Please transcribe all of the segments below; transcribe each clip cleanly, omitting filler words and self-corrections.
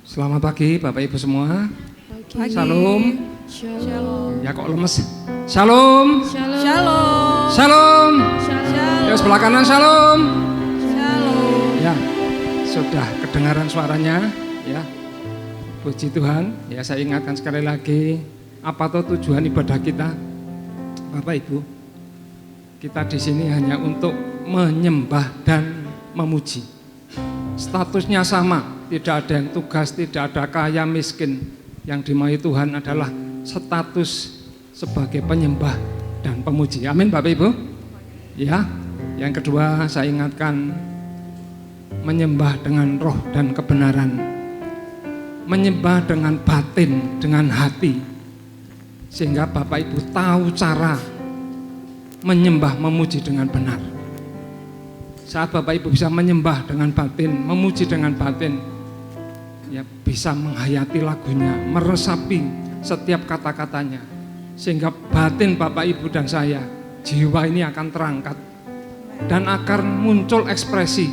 Selamat pagi Bapak Ibu semua. Pagi. Shalom. Shalom. Ya kok lemes. Shalom. Shalom. Shalom. Shalom. Ya sebelah kanan shalom. Shalom. Ya, sudah kedengaran suaranya ya. Puji Tuhan. Ya, saya ingatkan sekali lagi, apa tuh tujuan ibadah kita? Bapak Ibu, kita di sini hanya untuk menyembah dan memuji. Statusnya sama, tidak ada yang tugas, tidak ada kaya miskin. Yang dimaui Tuhan adalah status sebagai penyembah dan pemuji. Amin Bapak Ibu. Ya, yang kedua saya ingatkan, menyembah dengan roh dan kebenaran, menyembah dengan batin, dengan hati, sehingga Bapak Ibu tahu cara menyembah memuji dengan benar. Saat Bapak Ibu bisa menyembah dengan batin, memuji dengan batin, ya bisa menghayati lagunya, meresapi setiap kata-katanya, sehingga batin Bapak Ibu dan saya, jiwa ini akan terangkat dan akan muncul ekspresi,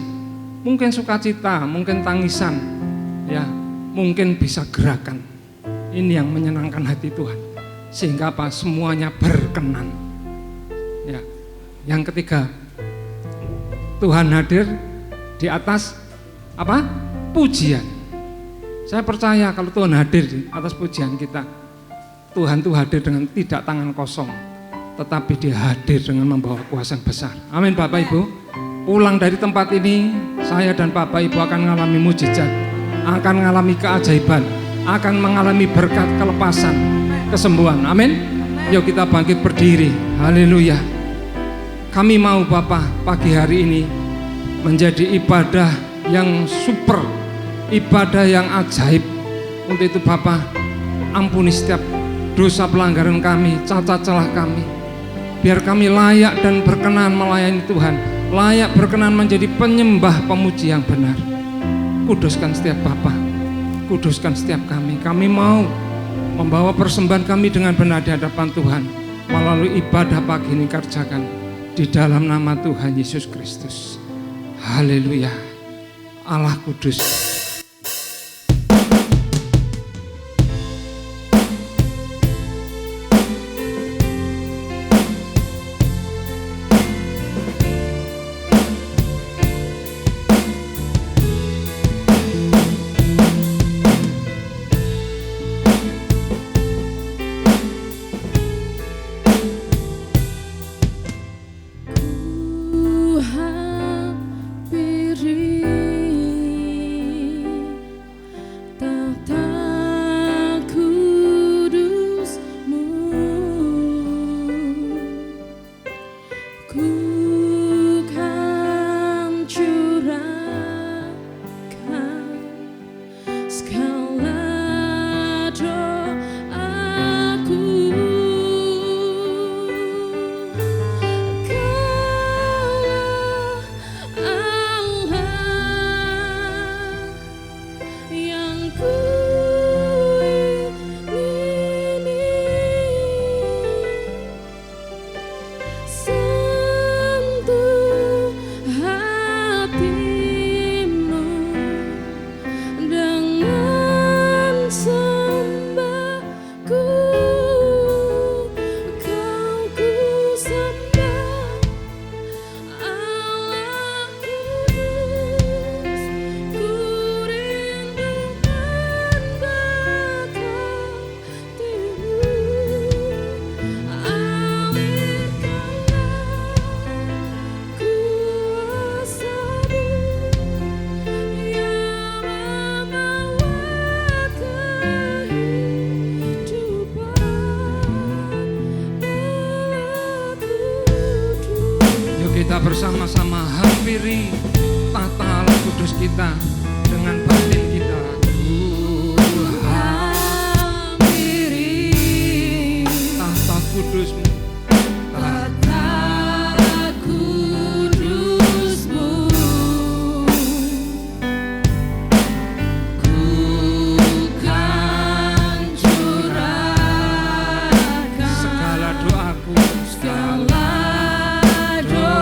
mungkin sukacita, mungkin tangisan, ya mungkin bisa gerakan. Ini yang menyenangkan hati Tuhan, sehingga apa, semuanya berkenan. Ya, yang ketiga, Tuhan hadir di atas apa? Pujian. Saya percaya kalau Tuhan hadir di atas pujian kita, Tuhan itu hadir dengan tidak tangan kosong, tetapi Dia hadir dengan membawa kuasa yang besar. Amin Bapak Ibu. Pulang dari tempat ini, saya dan Bapak Ibu akan mengalami mujizat, akan mengalami keajaiban, akan mengalami berkat kelepasan, kesembuhan. Amin. Yuk kita bangkit berdiri. Haleluya. Kami mau Bapak pagi hari ini menjadi ibadah yang super, ibadah yang ajaib. Untuk itu Bapak, ampuni setiap dosa pelanggaran kami, cacat celah kami. Biar kami layak dan berkenan melayani Tuhan, layak berkenan menjadi penyembah pemuji yang benar. Kuduskan setiap Bapak, kuduskan setiap kami. Kami mau membawa persembahan kami dengan benar di hadapan Tuhan. Melalui ibadah pagi ini kerjakan di dalam nama Tuhan Yesus Kristus. Haleluya. Allah kudus. Kita bersama-sama hampiri tata Allah kudus kita dengan batin kita. Hampiri tata kudus-Mu, tata kudus-Mu. Ku kan curahkan segala doaku, segala doaku.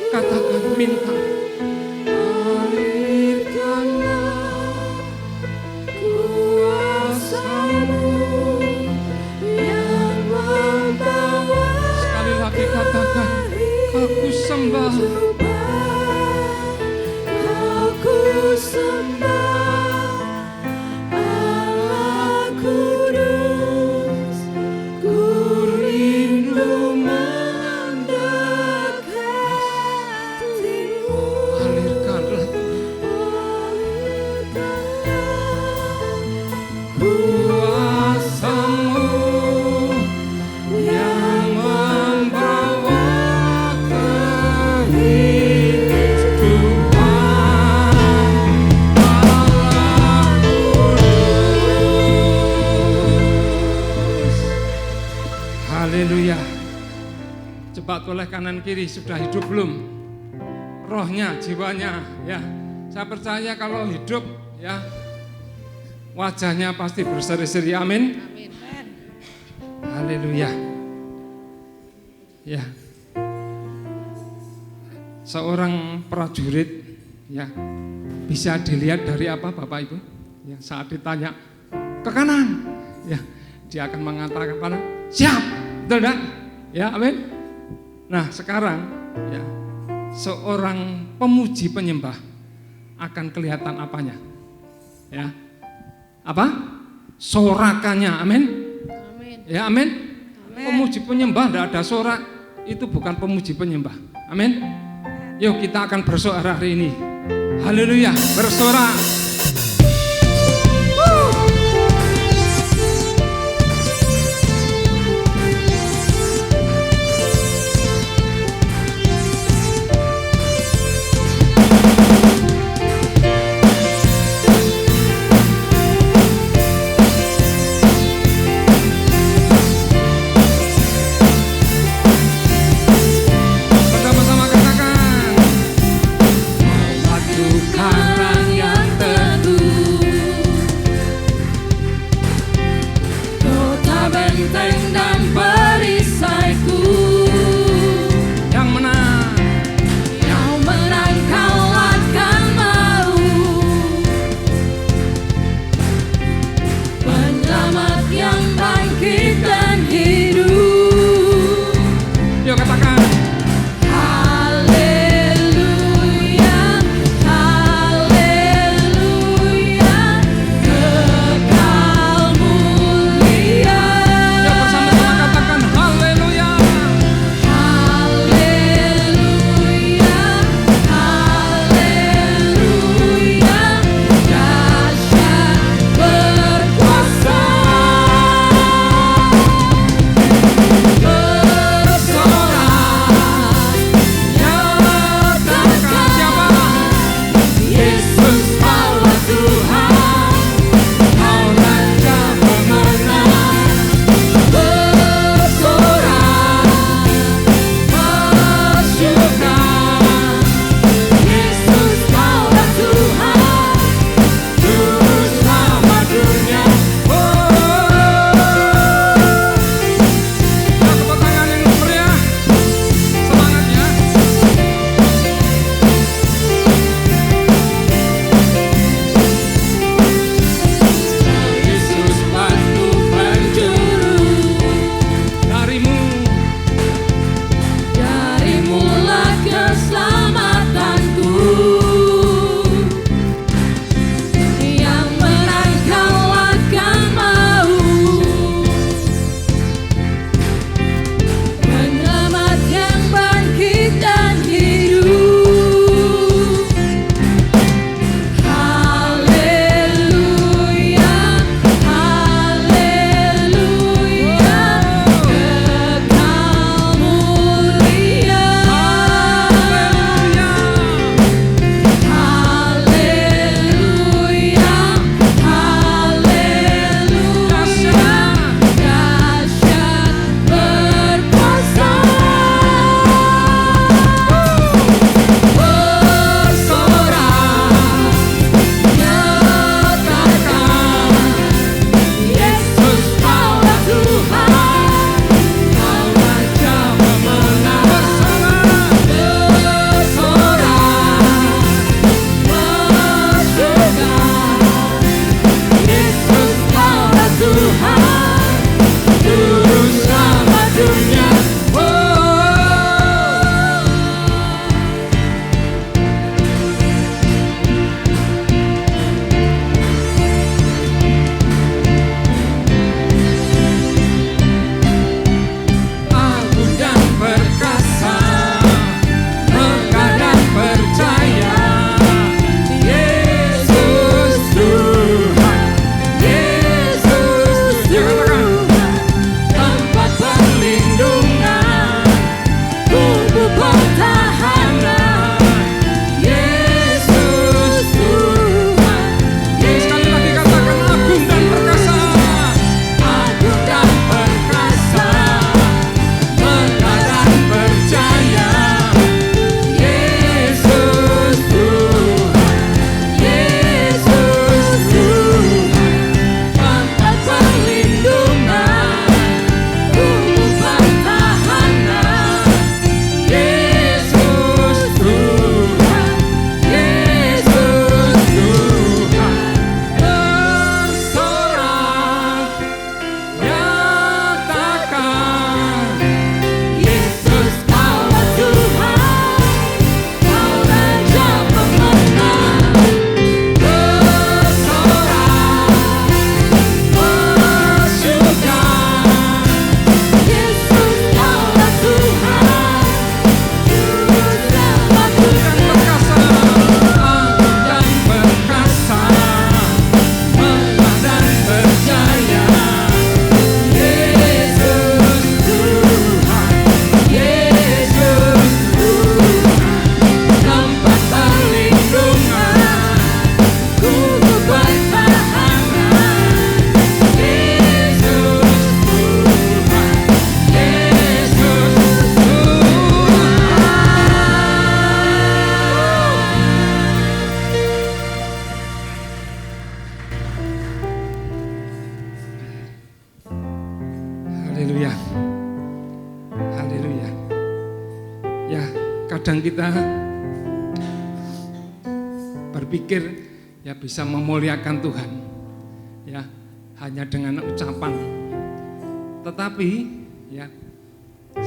Katakan, minta. Alirkanlah kuasa-Mu yang membawa Sekali lagi katakan, aku sembah. Aku sembah Allah kudus, ku rindu mendekatimu. Alirkanlah kuasa-Mu yang membawa kehidupan. Allah kudus. Haleluya. Cepat oleh kanan kiri, sudah hidup belum? Rohnya, jiwanya, ya. Saya percaya kalau hidup, ya, wajahnya pasti berseri-seri. Amin. Haleluya. Ya. Seorang prajurit, ya, bisa dilihat dari apa, Bapak Ibu? Ya, saat ditanya ke kanan, ya, dia akan mengatakan pada siap, betul enggak? Ya, amin. Nah, sekarang, ya, seorang pemuji penyembah akan kelihatan apanya? Ya. Apa? Sorakannya, amin. Amin. Ya, amin. Pemuji penyembah tidak ada sorak, itu bukan pemuji penyembah. Amin. Yuk kita akan bersorak hari ini. Haleluya, bersorak. Bersama-sama katakan, waktu karang yang berpikir ya bisa memuliakan Tuhan ya hanya dengan ucapan. Tetapi ya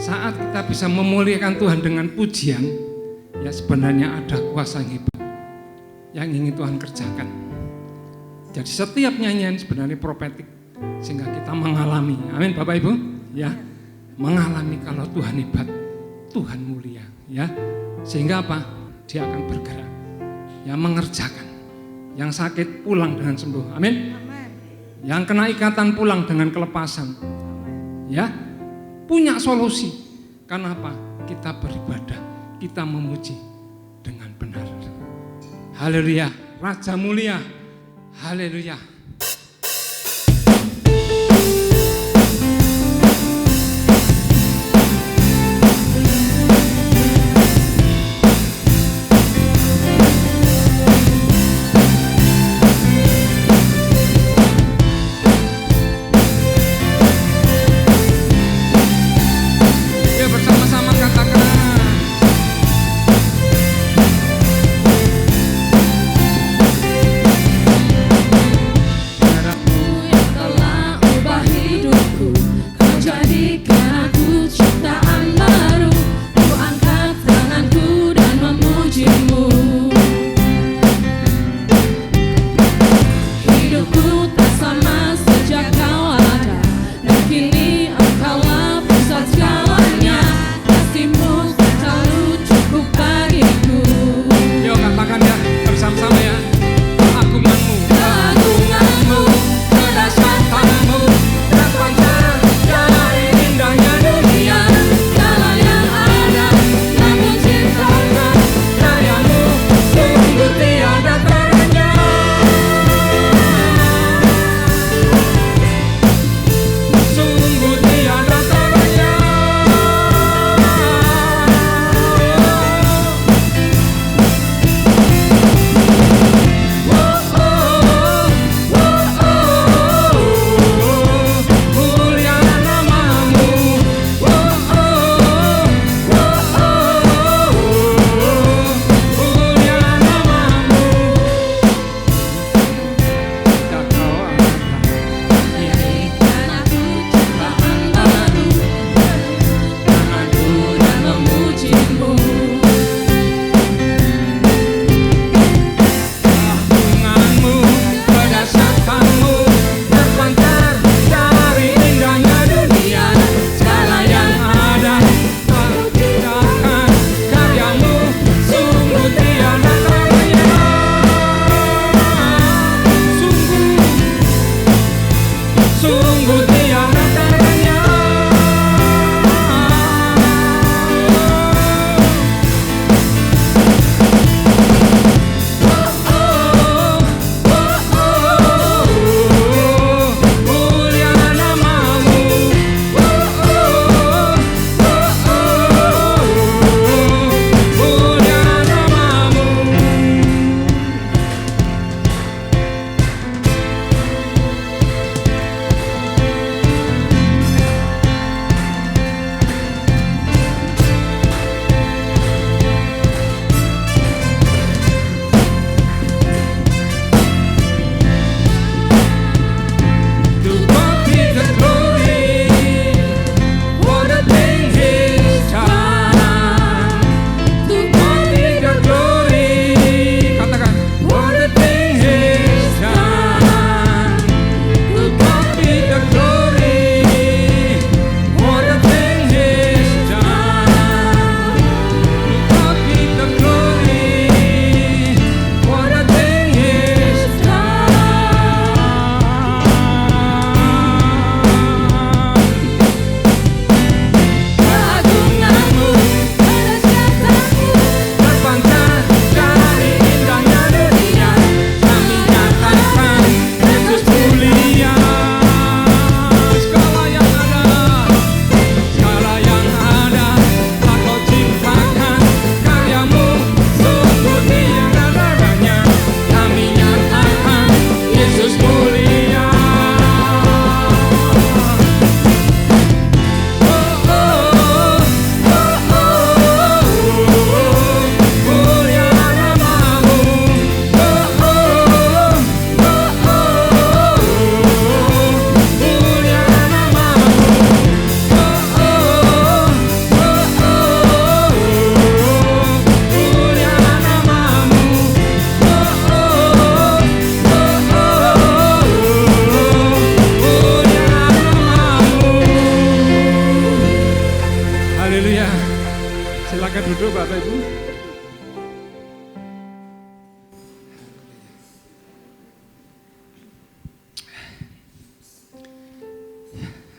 saat kita bisa memuliakan Tuhan dengan pujian, ya sebenarnya ada kuasa yang hebat yang ingin Tuhan kerjakan. Jadi setiap nyanyian sebenarnya profetik sehingga kita mengalami, amin Bapak Ibu, ya mengalami kalau Tuhan hebat, Tuhan mulia, ya sehingga apa? Dia akan bergerak, ya mengerjakan. Yang sakit pulang dengan sembuh, amin. Yang kena ikatan pulang dengan kelepasan, ya punya solusi. Karena apa? Kita beribadah, kita memuji dengan benar. Haleluya, Raja mulia. Haleluya.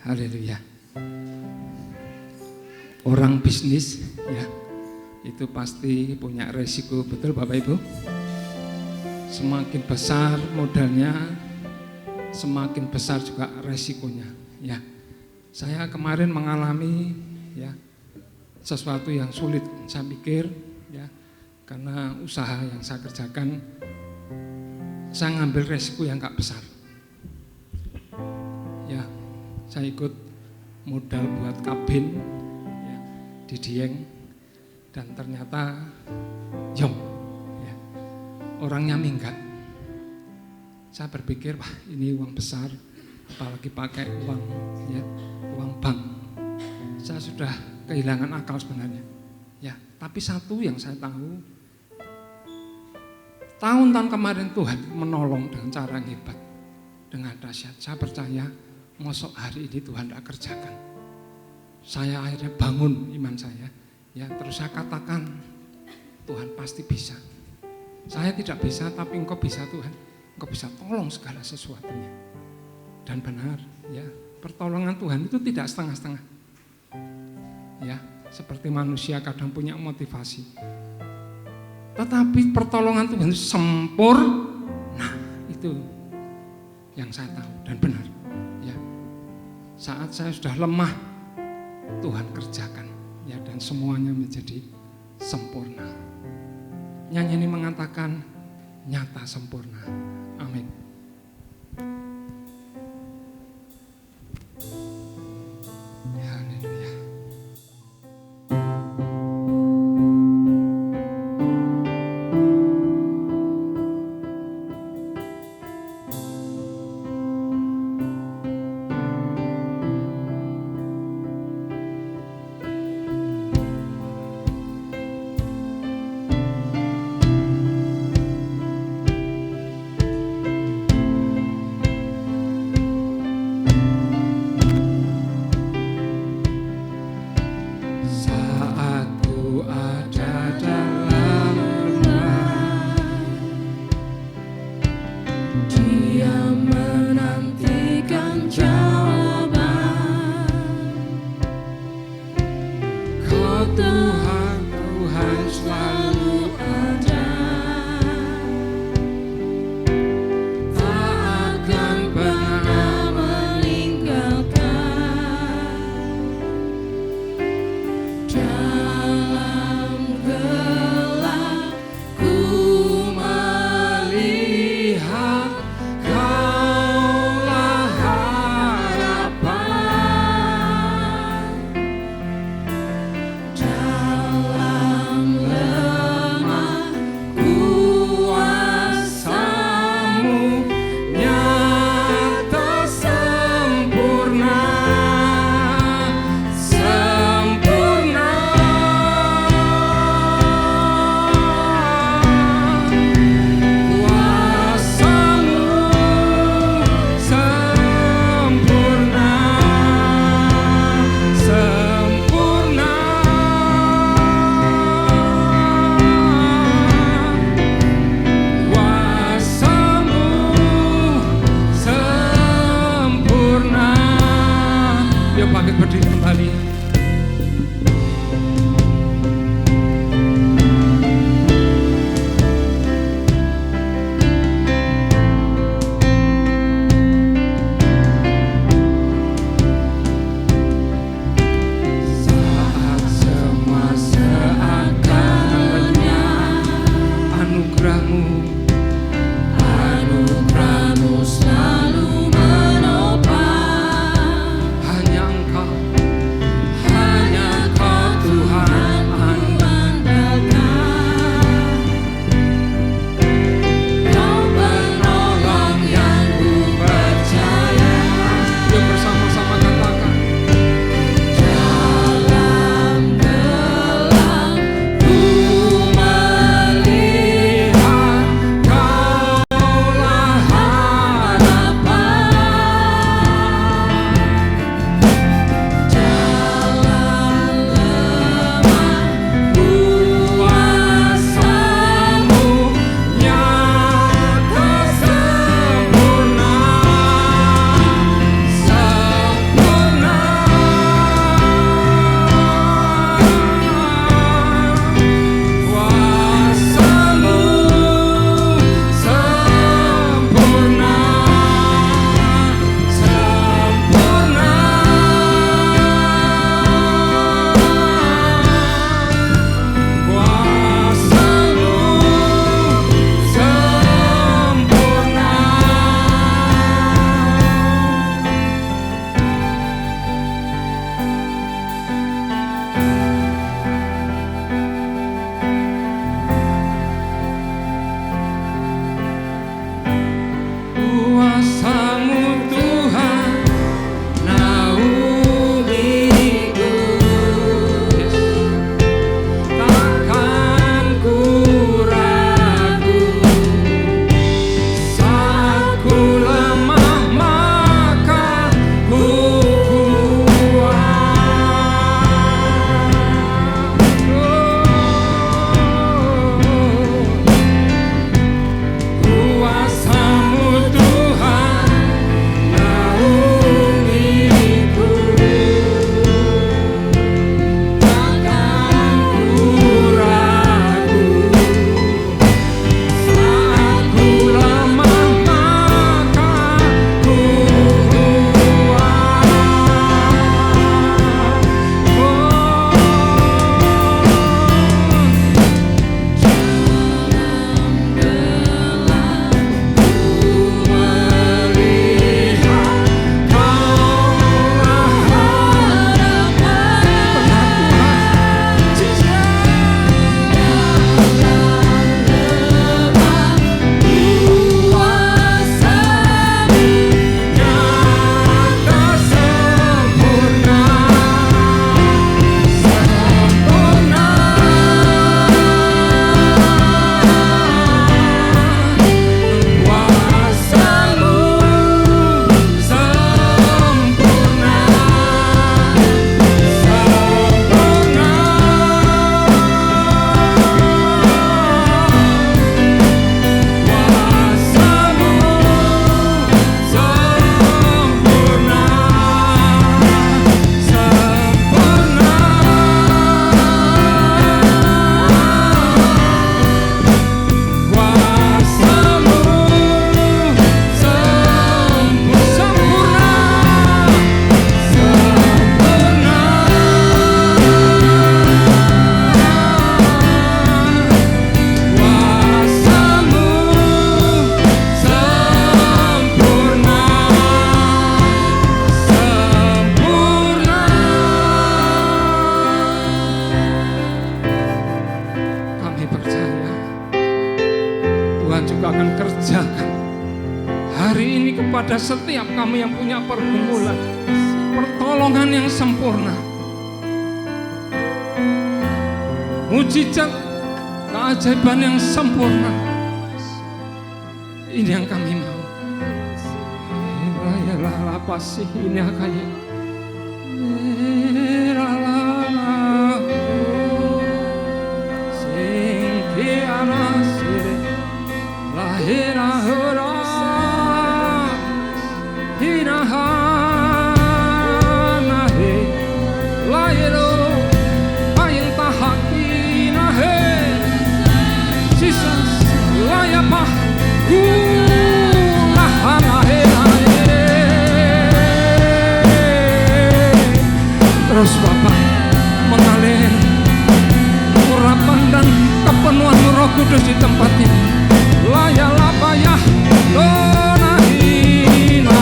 Haleluya. Orang bisnis ya itu pasti punya resiko, betul Bapak Ibu. Semakin besar modalnya, semakin besar juga resikonya ya. Saya kemarin mengalami ya sesuatu yang sulit, saya pikir ya, karena usaha yang saya kerjakan saya ngambil resiko yang gak besar ya. Saya ikut modal buat kabin ya, di Dieng, dan ternyata yong ya, orangnya minggat. Saya berpikir wah ini uang besar, apalagi pakai uang ya, uang bank. Saya sudah kehilangan akal sebenarnya ya. Tapi satu yang saya tahu, tahun-tahun kemarin Tuhan menolong dengan cara yang hebat, dengan dahsyat. Saya percaya mosok hari ini Tuhan tidak kerjakan. Saya akhirnya bangun iman saya ya, terus saya katakan Tuhan pasti bisa. Saya tidak bisa tapi Engkau bisa Tuhan, Engkau bisa tolong segala sesuatunya. Dan benar ya, pertolongan Tuhan itu tidak setengah-setengah ya, seperti manusia kadang punya motivasi, tetapi pertolongan Tuhan itu sempurna. Itu yang saya tahu dan benar ya. Saat saya sudah lemah, Tuhan kerjakan ya, dan semuanya menjadi sempurna. Nyanyi ini mengatakan nyata sempurna. Amin. Haleluya. Tuhan juga akan kerjakan hari ini kepada setiap kami yang punya pergumulan, pertolongan yang sempurna, mujizat, keajaiban yang sempurna. Ini yang kami mau. La pasti ini kayak terus Bapak mengalir urapan dan kepenuhan Roh Kudus di tempat ini. Layalah payah donahina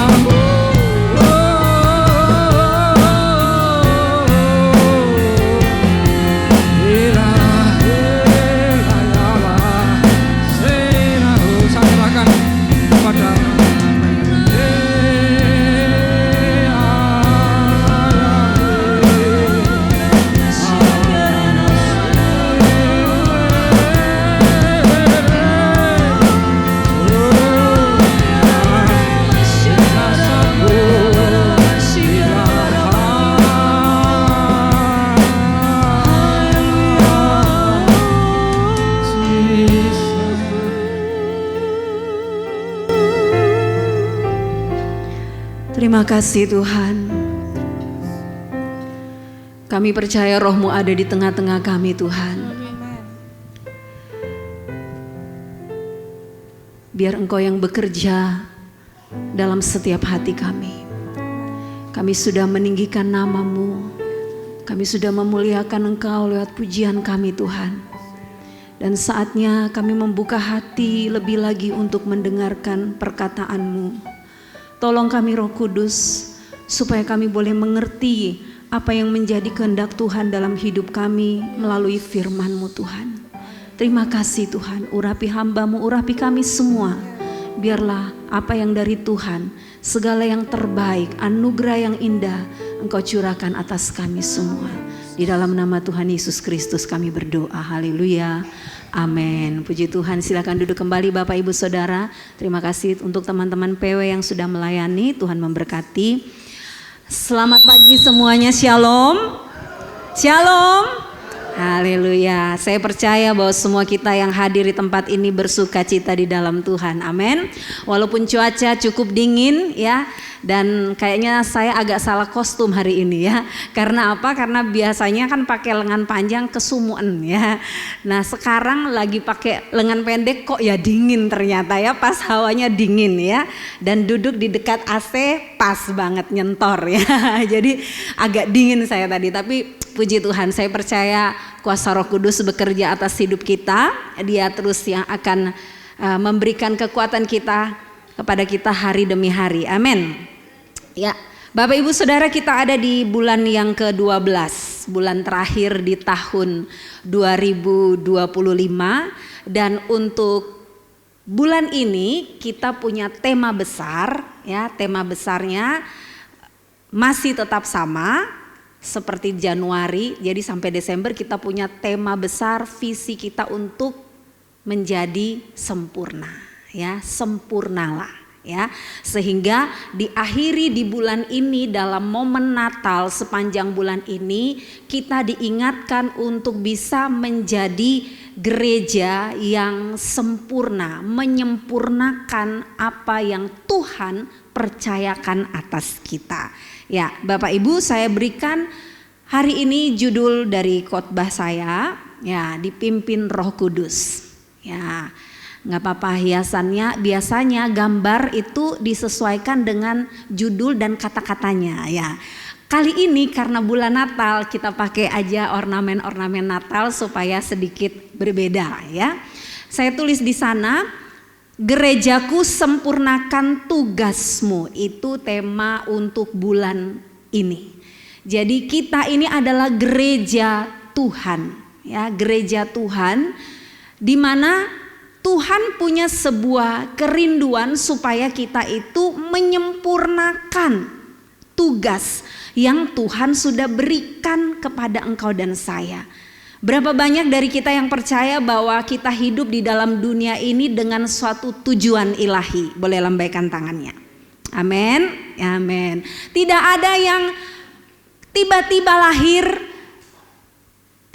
saya silakan kepada Terima kasih Tuhan. Kami percaya Roh-Mu ada di tengah-tengah kami Tuhan. Biar Engkau yang bekerja dalam setiap hati kami. Kami sudah meninggikan nama-Mu. Kami sudah memuliakan Engkau lewat pujian kami Tuhan. Dan saatnya kami membuka hati lebih lagi untuk mendengarkan perkataan-Mu. Tolong kami Roh Kudus, supaya kami boleh mengerti apa yang menjadi kehendak Tuhan dalam hidup kami melalui firman-Mu Tuhan. Terima kasih Tuhan, urapi hamba-Mu, urapi kami semua. Biarlah apa yang dari Tuhan, segala yang terbaik, anugerah yang indah Engkau curahkan atas kami semua. Di dalam nama Tuhan Yesus Kristus kami berdoa, haleluya. Amin. Puji Tuhan, silakan duduk kembali Bapak Ibu Saudara. Terima kasih untuk teman-teman PW yang sudah melayani. Tuhan memberkati. Selamat pagi semuanya, shalom. Shalom. Haleluya. Saya percaya bahwa semua kita yang hadir di tempat ini bersuka cita di dalam Tuhan. Amin. Walaupun cuaca cukup dingin ya. Dan kayaknya saya agak salah kostum hari ini ya. Karena apa? Karena biasanya kan pakai lengan panjang kesumuan ya. Nah sekarang lagi pakai lengan pendek kok ya dingin ternyata ya. Pas hawanya dingin ya. Dan duduk di dekat AC pas banget nyentor ya. Jadi agak dingin saya tadi. Tapi puji Tuhan, saya percaya kuasa Roh Kudus bekerja atas hidup kita. Dia terus yang akan memberikan kekuatan kepada kita hari demi hari. Amin. Ya, Bapak Ibu Saudara, kita ada di bulan yang ke-12, bulan terakhir di tahun 2025. Dan untuk bulan ini kita punya tema besar, ya. Tema besarnya masih tetap sama seperti Januari. Jadi sampai Desember kita punya tema besar, visi kita untuk menjadi sempurna, ya, sempurnalah. Ya, sehingga diakhiri di bulan ini dalam momen Natal, sepanjang bulan ini kita diingatkan untuk bisa menjadi gereja yang sempurna, menyempurnakan apa yang Tuhan percayakan atas kita. Ya, Bapak Ibu, saya berikan hari ini judul dari khotbah saya, ya, dipimpin Roh Kudus. Ya, nggak apa-apa hiasannya, biasanya gambar itu disesuaikan dengan judul dan kata-katanya ya. Kali ini karena bulan Natal kita pakai aja ornamen-ornamen Natal supaya sedikit berbeda ya. Saya tulis di sana, gerejaku sempurnakan tugasmu, itu tema untuk bulan ini. Jadi kita ini adalah gereja Tuhan ya, gereja Tuhan di mana Tuhan punya sebuah kerinduan supaya kita itu menyempurnakan tugas yang Tuhan sudah berikan kepada engkau dan saya. Berapa banyak dari kita yang percaya bahwa kita hidup di dalam dunia ini dengan suatu tujuan ilahi? Boleh lambaikan tangannya. Amin, amin. Tidak ada yang tiba-tiba lahir,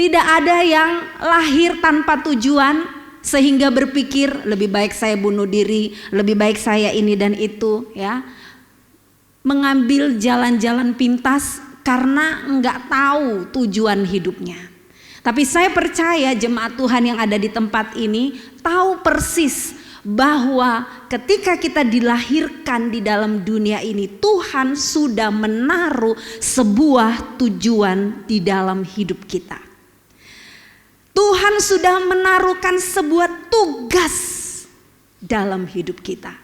tidak ada yang lahir tanpa tujuan sehingga berpikir lebih baik saya bunuh diri, lebih baik saya ini dan itu, ya. Mengambil jalan-jalan pintas karena enggak tahu tujuan hidupnya. Tapi saya percaya jemaat Tuhan yang ada di tempat ini tahu persis bahwa ketika kita dilahirkan di dalam dunia ini, Tuhan sudah menaruh sebuah tujuan di dalam hidup kita. Tuhan sudah menaruhkan sebuah tugas dalam hidup kita.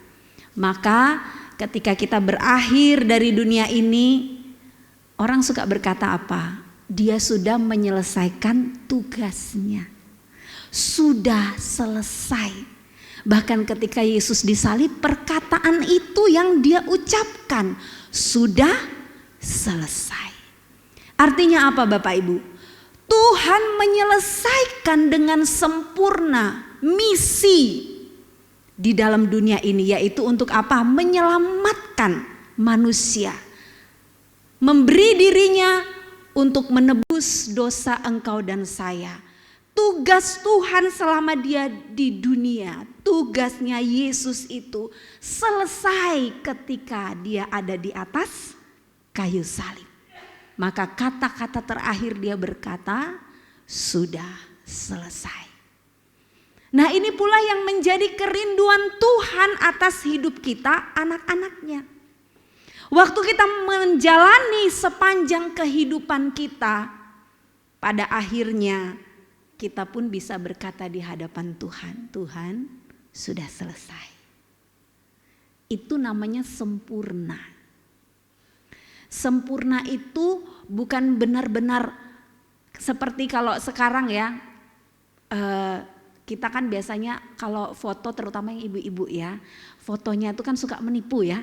Maka ketika kita berakhir dari dunia ini, orang suka berkata apa? Dia sudah menyelesaikan tugasnya. Sudah selesai. Bahkan ketika Yesus disalib, perkataan itu yang dia ucapkan, sudah selesai. Artinya apa Bapak Ibu? Tuhan menyelesaikan dengan sempurna misi di dalam dunia ini, yaitu untuk apa? Menyelamatkan manusia. Memberi dirinya untuk menebus dosa engkau dan saya. Tugas Tuhan selama dia di dunia, tugasnya Yesus itu selesai ketika dia ada di atas kayu salib. Maka kata-kata terakhir dia berkata, sudah selesai. Nah ini pula yang menjadi kerinduan Tuhan atas hidup kita, anak-anaknya. Waktu kita menjalani sepanjang kehidupan kita, pada akhirnya kita pun bisa berkata di hadapan Tuhan, Tuhan sudah selesai. Itu namanya sempurna. Sempurna itu bukan benar-benar seperti kalau sekarang ya, kita kan biasanya kalau foto terutama yang ibu-ibu ya, fotonya itu kan suka menipu ya,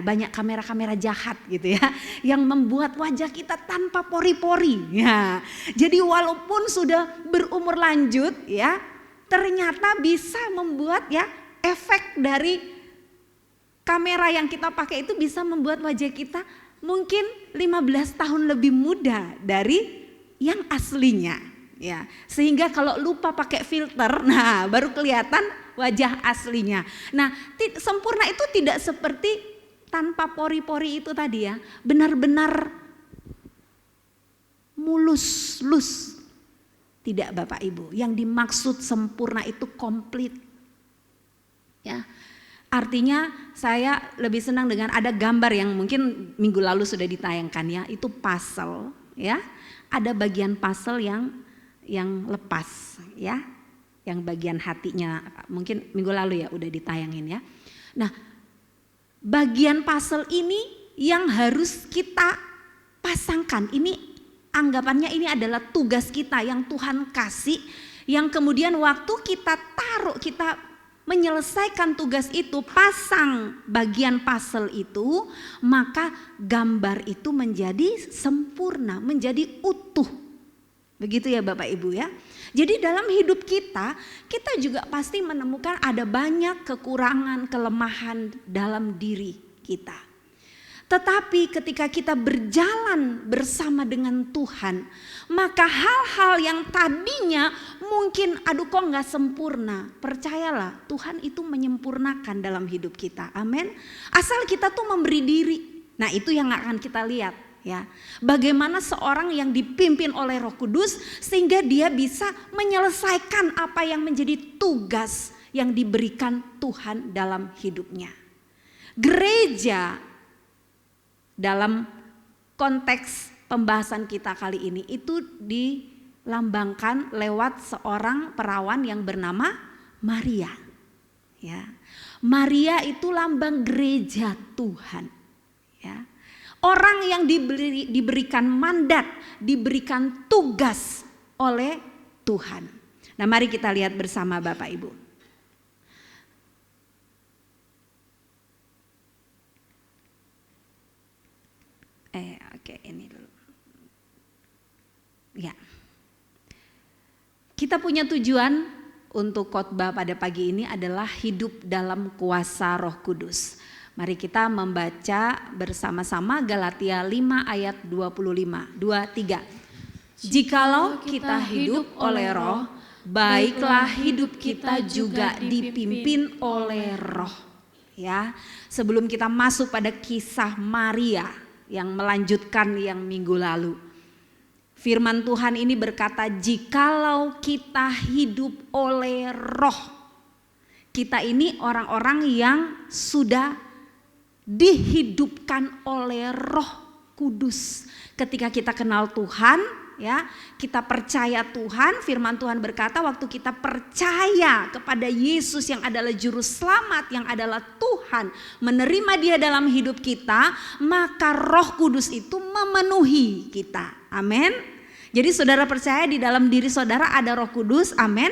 banyak kamera-kamera jahat gitu ya, yang membuat wajah kita tanpa pori-pori ya. Jadi walaupun sudah berumur lanjut ya, ternyata bisa membuat ya efek dari kamera yang kita pakai itu bisa membuat wajah kita mungkin 15 tahun lebih muda dari yang aslinya ya. Sehingga kalau lupa pakai filter, nah baru kelihatan wajah aslinya. Nah, sempurna itu tidak seperti tanpa pori-pori itu tadi ya. Benar-benar mulus. Tidak Bapak Ibu, yang dimaksud sempurna itu komplit. Ya. Artinya saya lebih senang dengan ada gambar yang mungkin minggu lalu sudah ditayangkan ya, itu puzzle ya. Ada bagian puzzle yang lepas ya, yang bagian hatinya mungkin minggu lalu ya udah ditayangin ya. Nah, bagian puzzle ini yang harus kita pasangkan. Ini anggapannya ini adalah tugas kita yang Tuhan kasih, yang kemudian waktu kita taruh, kita menyelesaikan tugas itu, pasang bagian puzzle itu, maka gambar itu menjadi sempurna, menjadi utuh. Begitu ya Bapak Ibu ya. Jadi dalam hidup kita juga pasti menemukan ada banyak kekurangan, kelemahan dalam diri kita. Tetapi ketika kita berjalan bersama dengan Tuhan, maka hal-hal yang tadinya mungkin aduh kok gak sempurna, percayalah Tuhan itu menyempurnakan dalam hidup kita. Amin. Asal kita tuh memberi diri. Nah itu yang akan kita lihat ya. Bagaimana seorang yang dipimpin oleh Roh Kudus sehingga dia bisa menyelesaikan apa yang menjadi tugas yang diberikan Tuhan dalam hidupnya. Gereja dalam konteks pembahasan kita kali ini itu dilambangkan lewat seorang perawan yang bernama Maria. Ya. Maria itu lambang gereja Tuhan. Ya. Orang yang diberikan mandat, diberikan tugas oleh Tuhan. Nah, mari kita lihat bersama Bapak Ibu. Oke, ini dulu. Ya. Kita punya tujuan untuk khotbah pada pagi ini adalah hidup dalam kuasa Roh Kudus. Mari kita membaca bersama-sama Galatia 5 ayat 25. 2, 3. Jikalau kita hidup oleh Roh, baiklah hidup kita juga dipimpin oleh Roh. Ya, sebelum kita masuk pada kisah Maria yang melanjutkan yang minggu lalu, firman Tuhan ini berkata, jikalau kita hidup oleh Roh. Kita ini orang-orang yang sudah dihidupkan oleh Roh Kudus. Ketika kita kenal Tuhan, ya, kita percaya Tuhan, firman Tuhan berkata waktu kita percaya kepada Yesus yang adalah juru selamat, yang adalah Tuhan, menerima Dia dalam hidup kita, maka Roh Kudus itu memenuhi kita. Amin. Jadi saudara percaya di dalam diri saudara ada Roh Kudus. Amin.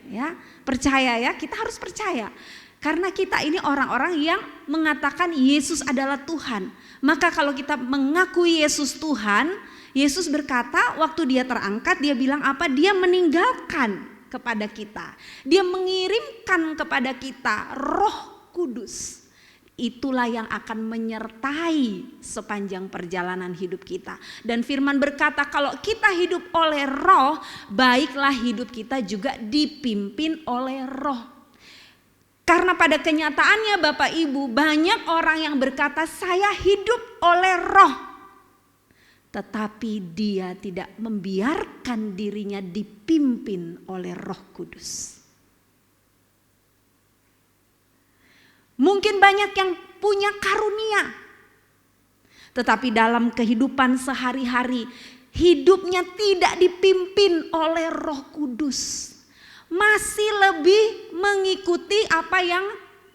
Ya, percaya ya, kita harus percaya. Karena kita ini orang-orang yang mengatakan Yesus adalah Tuhan. Maka kalau kita mengakui Yesus Tuhan, Yesus berkata waktu Dia terangkat, Dia bilang apa? Dia meninggalkan kepada kita. Dia mengirimkan kepada kita Roh Kudus. Itulah yang akan menyertai sepanjang perjalanan hidup kita. Dan firman berkata kalau kita hidup oleh Roh, baiklah hidup kita juga dipimpin oleh Roh. Karena pada kenyataannya Bapak Ibu, banyak orang yang berkata saya hidup oleh Roh, tetapi dia tidak membiarkan dirinya dipimpin oleh Roh Kudus. Mungkin banyak yang punya karunia, tetapi dalam kehidupan sehari-hari hidupnya tidak dipimpin oleh Roh Kudus. Masih lebih mengikuti apa yang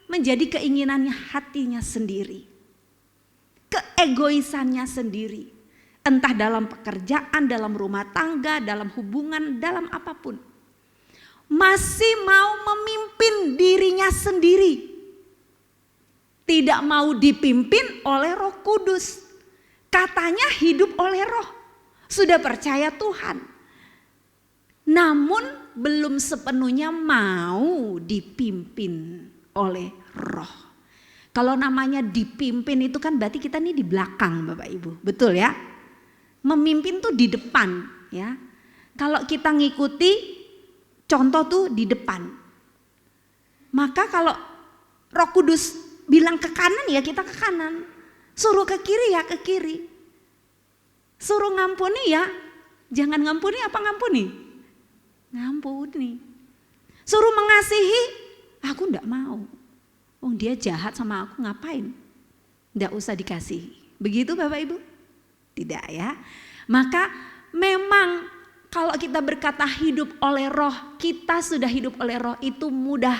menjadi keinginannya hatinya sendiri, keegoisannya sendiri. Entah dalam pekerjaan, dalam rumah tangga, dalam hubungan, dalam apapun. Masih mau memimpin dirinya sendiri. Tidak mau dipimpin oleh Roh Kudus. Katanya hidup oleh Roh. Sudah percaya Tuhan. Namun belum sepenuhnya mau dipimpin oleh Roh. Kalau namanya dipimpin itu kan berarti kita nih di belakang Bapak Ibu. Betul ya? Memimpin tuh di depan ya. Kalau kita ngikuti contoh tuh di depan. Maka kalau Roh Kudus bilang ke kanan ya kita ke kanan. Suruh ke kiri ya ke kiri. Suruh ngampuni ya. Jangan ngampuni apa ngampuni? Ngampuni. Suruh mengasihi, aku enggak mau. Oh dia jahat sama aku ngapain? Enggak usah dikasihi. Begitu Bapak Ibu? Tidak ya. Maka memang kalau kita berkata hidup oleh Roh, kita sudah hidup oleh Roh itu mudah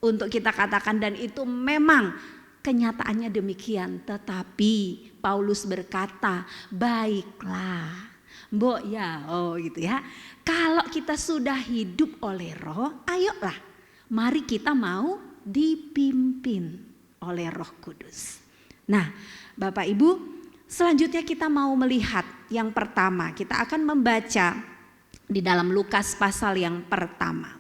untuk kita katakan dan itu memang kenyataannya demikian. Tetapi Paulus berkata, baiklah. Mbok ya, oh gitu ya. Kalau kita sudah hidup oleh Roh, ayolah mari kita mau dipimpin oleh Roh Kudus. Nah Bapak Ibu, selanjutnya kita mau melihat yang pertama. Kita akan membaca di dalam Lukas pasal yang pertama.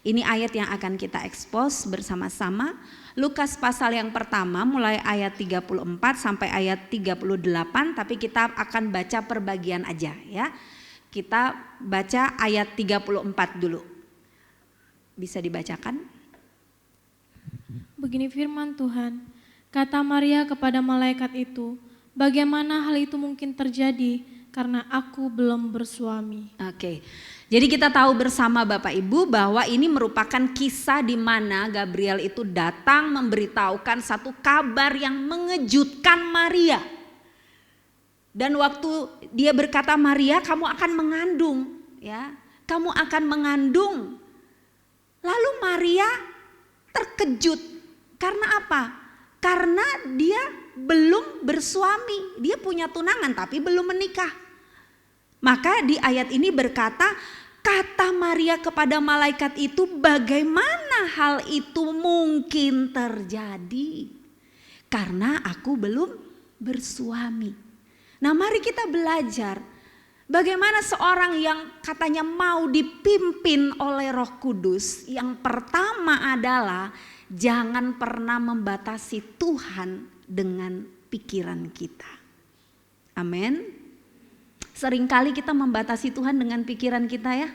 Ini ayat yang akan kita ekspos bersama-sama. Lukas pasal yang pertama mulai ayat 34 sampai ayat 38, tapi kita akan baca perbagian aja ya. Kita baca ayat 34 dulu. Bisa dibacakan? Begini firman Tuhan, kata Maria kepada malaikat itu, bagaimana hal itu mungkin terjadi karena aku belum bersuami. Oke. Jadi kita tahu bersama Bapak Ibu bahwa ini merupakan kisah di mana Gabriel itu datang memberitahukan satu kabar yang mengejutkan Maria. Dan waktu dia berkata Maria kamu akan mengandung ya. Kamu akan mengandung. Lalu Maria terkejut. Karena apa? Karena dia belum bersuami. Dia punya tunangan tapi belum menikah. Maka di ayat ini berkata, kata Maria kepada malaikat itu, bagaimana hal itu mungkin terjadi? Karena aku belum bersuami. Nah, mari kita belajar bagaimana seorang yang katanya mau dipimpin oleh Roh Kudus. Yang pertama adalah jangan pernah membatasi Tuhan dengan pikiran kita. Amin. Seringkali kita membatasi Tuhan dengan pikiran kita ya.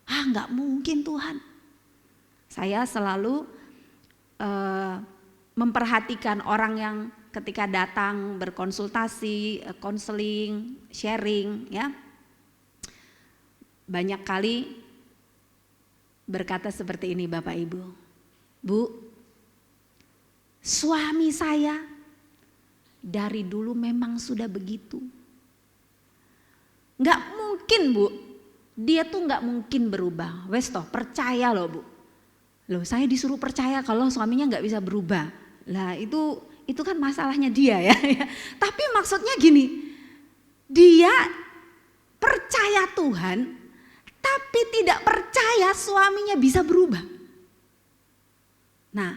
Nggak mungkin Tuhan. Saya selalu memperhatikan orang yang ketika datang berkonsultasi, konseling, sharing ya. Banyak kali berkata seperti ini Bapak Ibu. Bu, suami saya dari dulu memang sudah begitu. Nggak mungkin Bu, dia tuh nggak mungkin berubah. Wes toh percaya loh Bu. Loh saya disuruh percaya kalau suaminya nggak bisa berubah. Lah itu kan masalahnya dia ya. Tapi maksudnya gini, dia percaya Tuhan tapi tidak percaya suaminya bisa berubah. Nah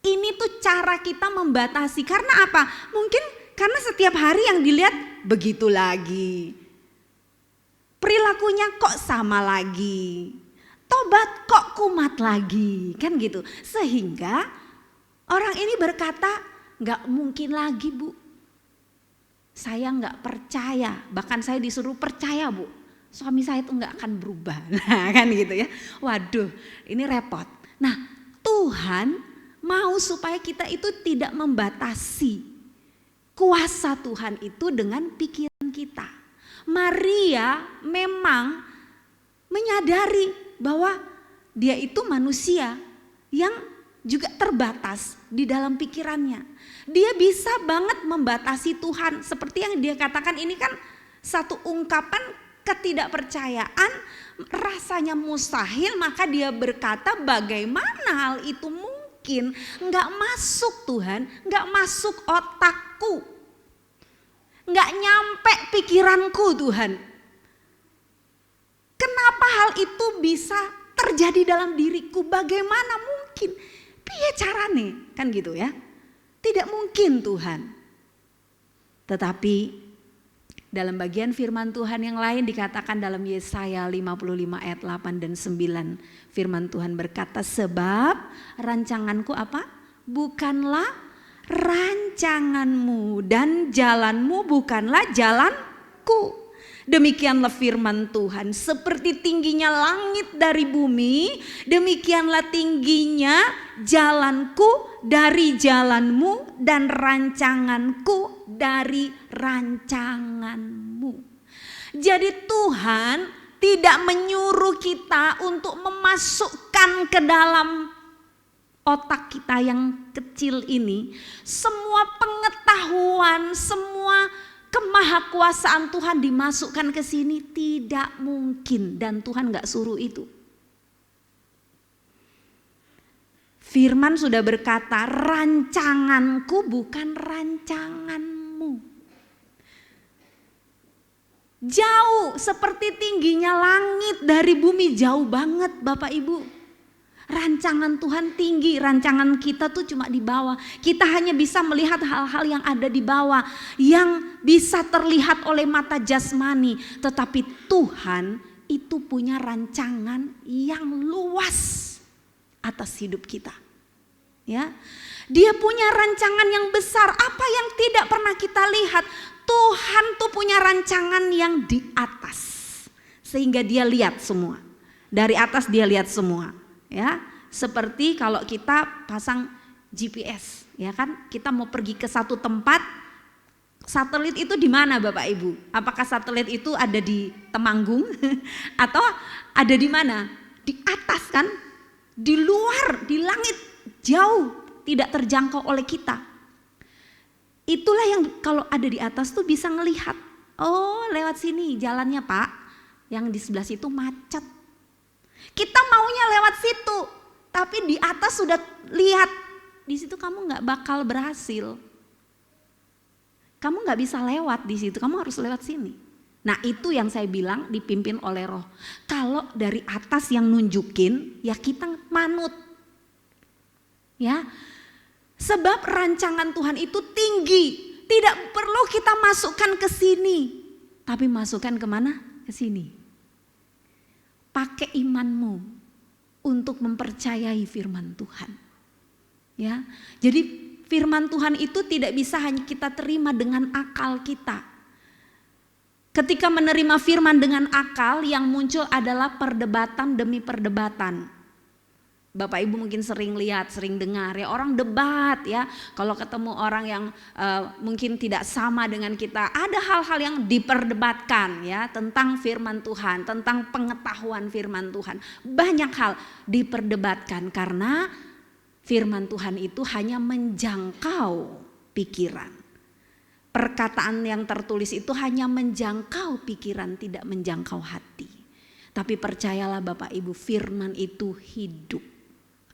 ini tuh cara kita membatasi. Karena apa? Mungkin karena setiap hari yang dilihat begitu lagi. Perilakunya kok sama lagi. Tobat kok kumat lagi, kan gitu. Sehingga orang ini berkata, nggak mungkin lagi Bu. Saya nggak percaya, bahkan saya disuruh percaya Bu. Suami saya itu nggak akan berubah, nah kan gitu ya. Waduh, ini repot. Nah Tuhan mau supaya kita itu tidak membatasi kuasa Tuhan itu dengan pikiran kita. Maria memang menyadari bahwa dia itu manusia yang juga terbatas di dalam pikirannya. Dia bisa banget membatasi Tuhan. Seperti yang dia katakan ini kan satu ungkapan ketidakpercayaan, rasanya mustahil, maka dia berkata bagaimana hal itu mungkin. Enggak masuk Tuhan, enggak masuk otakku, enggak nyampe pikiranku Tuhan. Kenapa hal itu bisa terjadi dalam diriku? Bagaimana mungkin? Piye carane? Kan gitu ya. Tidak mungkin Tuhan. Tetapi dalam bagian firman Tuhan yang lain dikatakan dalam Yesaya 55 ayat 8 dan 9. Firman Tuhan berkata, sebab rancanganku apa? Bukanlah rancanganmu dan jalanmu bukanlah jalanku. Demikianlah firman Tuhan, seperti tingginya langit dari bumi, demikianlah tingginya jalanku dari jalanmu dan rancanganku dari rancanganmu. Jadi Tuhan tidak menyuruh kita untuk memasukkan ke dalam otak kita yang kecil ini semua pengetahuan, semua kemahakuasaan Tuhan dimasukkan ke sini. Tidak mungkin, dan Tuhan gak suruh itu. Firman sudah berkata, rancanganku bukan rancanganmu. Jauh seperti tingginya langit dari bumi, jauh banget Bapak Ibu. Rancangan Tuhan tinggi, rancangan kita tuh cuma di bawah. Kita hanya bisa melihat hal-hal yang ada di bawah, yang bisa terlihat oleh mata jasmani. Tetapi Tuhan itu punya rancangan yang luas atas hidup kita. Ya, Dia punya rancangan yang besar. Apa yang tidak pernah kita lihat? Tuhan tuh punya rancangan yang di atas, sehingga Dia lihat semua. Dari atas Dia lihat semua. Ya, seperti kalau kita pasang GPS, ya kan? Kita mau pergi ke satu tempat, satelit itu di mana Bapak Ibu? Apakah satelit itu ada di Temanggung atau ada di mana? Di atas kan? Di luar, di langit, jauh, tidak terjangkau oleh kita. Itulah yang kalau ada di atas tuh bisa ngelihat. Oh, lewat sini jalannya Pak, yang di sebelah situ macet. Kita maunya lewat situ, tapi di atas sudah lihat, di situ kamu nggak bakal berhasil. Kamu nggak bisa lewat di situ, kamu harus lewat sini. Nah itu yang saya bilang dipimpin oleh Roh. Kalau dari atas yang nunjukin, ya kita manut. Ya, sebab rancangan Tuhan itu tinggi tidak perlu kita masukkan ke sini, tapi masukkan kemana? Ke sini. Pakai imanmu untuk mempercayai firman Tuhan. Ya, jadi firman Tuhan itu tidak bisa hanya kita terima dengan akal kita. Ketika menerima firman dengan akal, yang muncul adalah perdebatan demi perdebatan. Bapak Ibu mungkin sering lihat, sering dengar ya orang debat ya. Kalau ketemu orang yang mungkin tidak sama dengan kita, ada hal-hal yang diperdebatkan ya tentang firman Tuhan, tentang pengetahuan firman Tuhan. Banyak hal diperdebatkan karena firman Tuhan itu hanya menjangkau pikiran. Perkataan yang tertulis itu hanya menjangkau pikiran, tidak menjangkau hati. Tapi percayalah Bapak Ibu, firman itu hidup.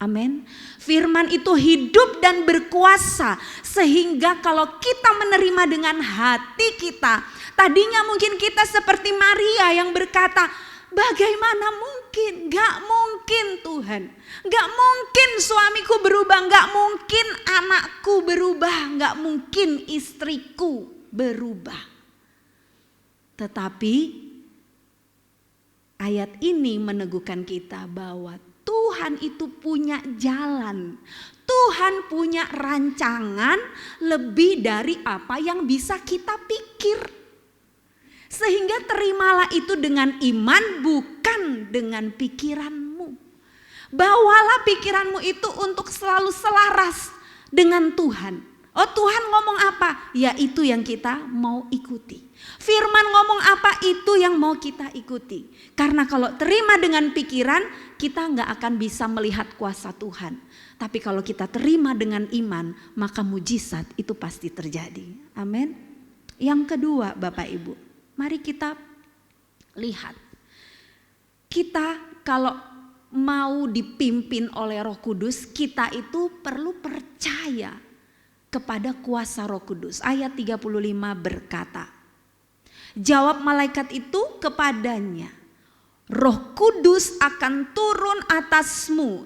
Amin. Firman itu hidup dan berkuasa, sehingga kalau kita menerima dengan hati kita, tadinya mungkin kita seperti Maria yang berkata, bagaimana mungkin? Gak mungkin Tuhan, gak mungkin suamiku berubah, gak mungkin anakku berubah, gak mungkin istriku berubah. Tetapi ayat ini meneguhkan kita bahwa Tuhan itu punya jalan, Tuhan punya rancangan lebih dari apa yang bisa kita pikir. Sehingga terimalah itu dengan iman, bukan dengan pikiranmu. Bawalah pikiranmu itu untuk selalu selaras dengan Tuhan. Oh Tuhan ngomong apa? Ya itu yang kita mau ikuti. Firman ngomong apa, itu yang mau kita ikuti. Karena kalau terima dengan pikiran, kita gak akan bisa melihat kuasa Tuhan. Tapi kalau kita terima dengan iman, maka mujizat itu pasti terjadi. Amin. Yang kedua Bapak Ibu, mari kita lihat. Kita kalau mau dipimpin oleh Roh Kudus, kita itu perlu percaya kepada kuasa Roh Kudus. Ayat 35 berkata, jawab malaikat itu kepadanya, Roh Kudus akan turun atasmu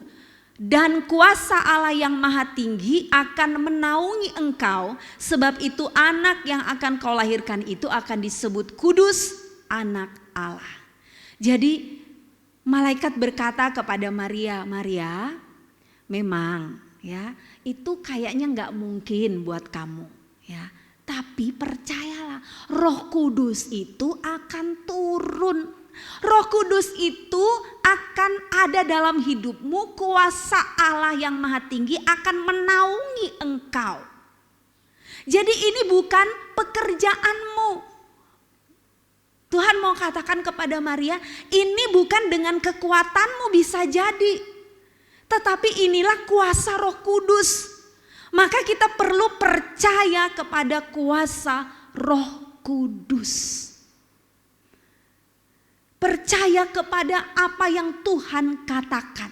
dan kuasa Allah yang Maha Tinggi akan menaungi engkau, sebab itu anak yang akan kau lahirkan itu akan disebut kudus, anak Allah. Jadi malaikat berkata kepada Maria, Maria, memang ya itu kayaknya nggak mungkin buat kamu ya. Tapi percayalah, Roh Kudus itu akan turun. Roh Kudus itu akan ada dalam hidupmu. Kuasa Allah yang Maha Tinggi akan menaungi engkau. Jadi ini bukan pekerjaanmu. Tuhan mau katakan kepada Maria, ini bukan dengan kekuatanmu bisa jadi. Tetapi inilah kuasa Roh Kudus. Maka kita perlu percaya kepada kuasa Roh Kudus. Percaya kepada apa yang Tuhan katakan.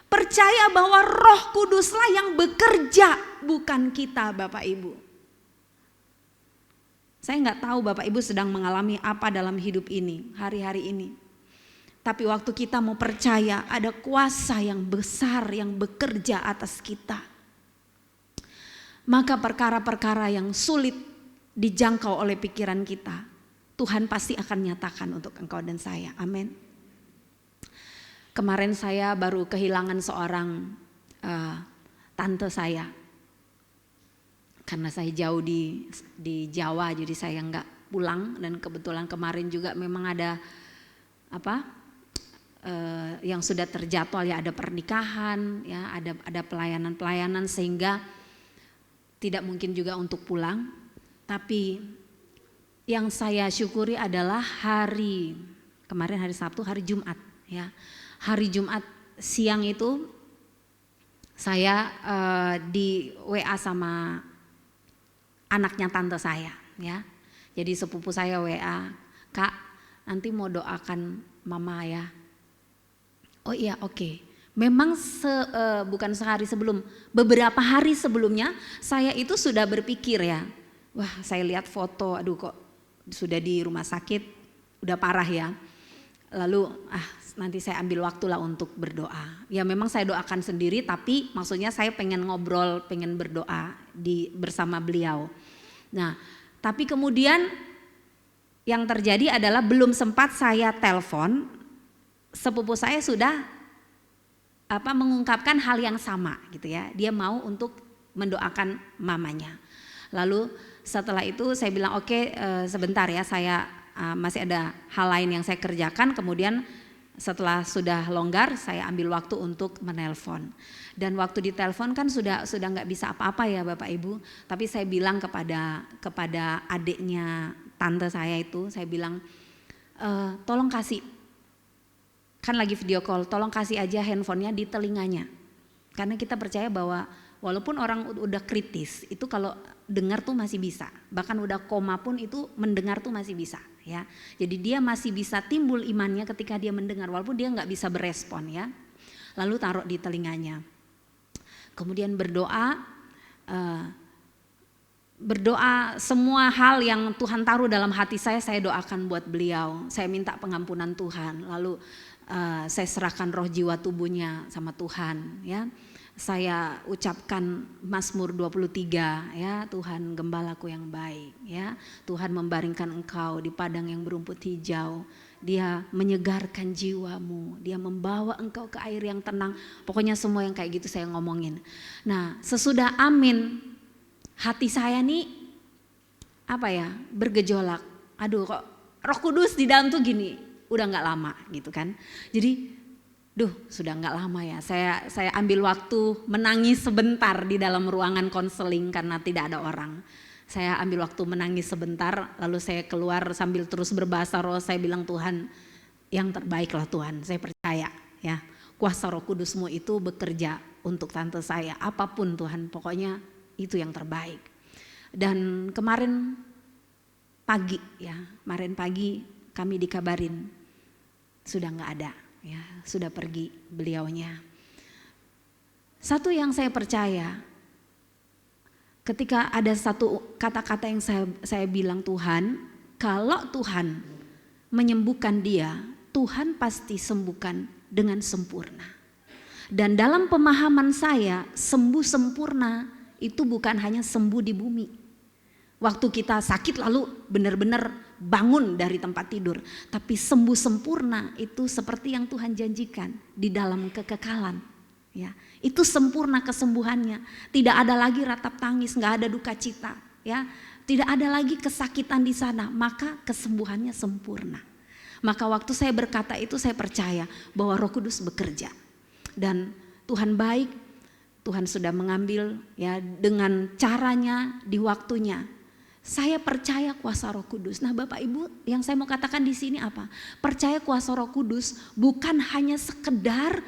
Percaya bahwa Roh Kuduslah yang bekerja, bukan kita Bapak Ibu. Saya gak tahu Bapak Ibu sedang mengalami apa dalam hidup ini, hari-hari ini. Tapi waktu kita mau percaya ada kuasa yang besar yang bekerja atas kita, maka perkara-perkara yang sulit dijangkau oleh pikiran kita, Tuhan pasti akan nyatakan untuk engkau dan saya. Amin. Kemarin saya baru kehilangan seorang tante saya. Karena saya jauh di Jawa, jadi saya nggak pulang. Dan kebetulan kemarin juga memang ada yang sudah terjadwal ya, ada pernikahan, ya ada pelayanan-pelayanan sehingga tidak mungkin juga untuk pulang. Tapi yang saya syukuri adalah kemarin hari Sabtu, hari Jumat ya. Hari Jumat siang itu saya di WA sama anaknya tante saya ya. Jadi sepupu saya WA, Kak nanti mau doakan mama ya. Oh iya oke. Memang bukan sehari sebelum, beberapa hari sebelumnya saya itu sudah berpikir ya, wah saya lihat foto, aduh kok sudah di rumah sakit, udah parah ya. Lalu nanti saya ambil waktu lah untuk berdoa. Ya memang saya doakan sendiri, tapi maksudnya saya pengen ngobrol, pengen berdoa bersama beliau. Nah, tapi kemudian yang terjadi adalah belum sempat saya telepon, sepupu saya sudah mengungkapkan hal yang sama gitu ya. Dia mau untuk mendoakan mamanya. Lalu setelah itu saya bilang oke, sebentar ya, saya masih ada hal lain yang saya kerjakan. Kemudian setelah sudah longgar, saya ambil waktu untuk menelpon. Dan waktu ditelepon kan sudah nggak bisa apa-apa ya Bapak Ibu. Tapi saya bilang kepada adiknya tante saya itu, saya bilang tolong kasih, kan lagi video call, tolong kasih aja handphonenya di telinganya. Karena kita percaya bahwa walaupun orang udah kritis, itu kalau dengar tuh masih bisa. Bahkan udah koma pun itu mendengar tuh masih bisa ya. Jadi dia masih bisa timbul imannya ketika dia mendengar walaupun dia nggak bisa berespon ya. Lalu taruh di telinganya. Kemudian berdoa semua hal yang Tuhan taruh dalam hati saya doakan buat beliau. Saya minta pengampunan Tuhan. Lalu saya serahkan roh jiwa tubuhnya sama Tuhan ya. Saya ucapkan Mazmur 23 ya, Tuhan gembalaku yang baik ya. Tuhan membaringkan engkau di padang yang berumput hijau. Dia menyegarkan jiwamu, dia membawa engkau ke air yang tenang. Pokoknya semua yang kayak gitu saya ngomongin. Nah, sesudah amin, hati saya nih bergejolak. Aduh, kok Roh Kudus di dalam tuh gini, udah nggak lama gitu kan. Jadi sudah nggak lama ya, saya ambil waktu menangis sebentar di dalam ruangan konseling karena tidak ada orang. Saya ambil waktu menangis sebentar, lalu saya keluar sambil terus berbahasa roh. Saya bilang, Tuhan, yang terbaik lah Tuhan, saya percaya ya. Kuasa Roh Kudus-Mu itu bekerja untuk tante saya, apapun Tuhan, pokoknya itu yang terbaik. Dan kemarin pagi kami dikabarin sudah nggak ada. Ya, sudah pergi beliaunya. Satu yang saya percaya, ketika ada satu kata-kata yang saya bilang, Tuhan, kalau Tuhan menyembuhkan dia, Tuhan pasti sembuhkan dengan sempurna. Dan dalam pemahaman saya, sembuh sempurna itu bukan hanya sembuh di bumi. Waktu kita sakit lalu benar-benar bangun dari tempat tidur. Tapi sembuh sempurna itu seperti yang Tuhan janjikan di dalam kekekalan. Ya, itu sempurna kesembuhannya. Tidak ada lagi ratap tangis, nggak ada duka cita. Ya, tidak ada lagi kesakitan di sana. Maka kesembuhannya sempurna. Maka waktu saya berkata itu saya percaya bahwa Roh Kudus bekerja. Dan Tuhan baik, Tuhan sudah mengambil ya dengan caranya di waktunya. Saya percaya kuasa Roh Kudus. Nah, Bapak Ibu, yang saya mau katakan di sini apa? Percaya kuasa Roh Kudus bukan hanya sekedar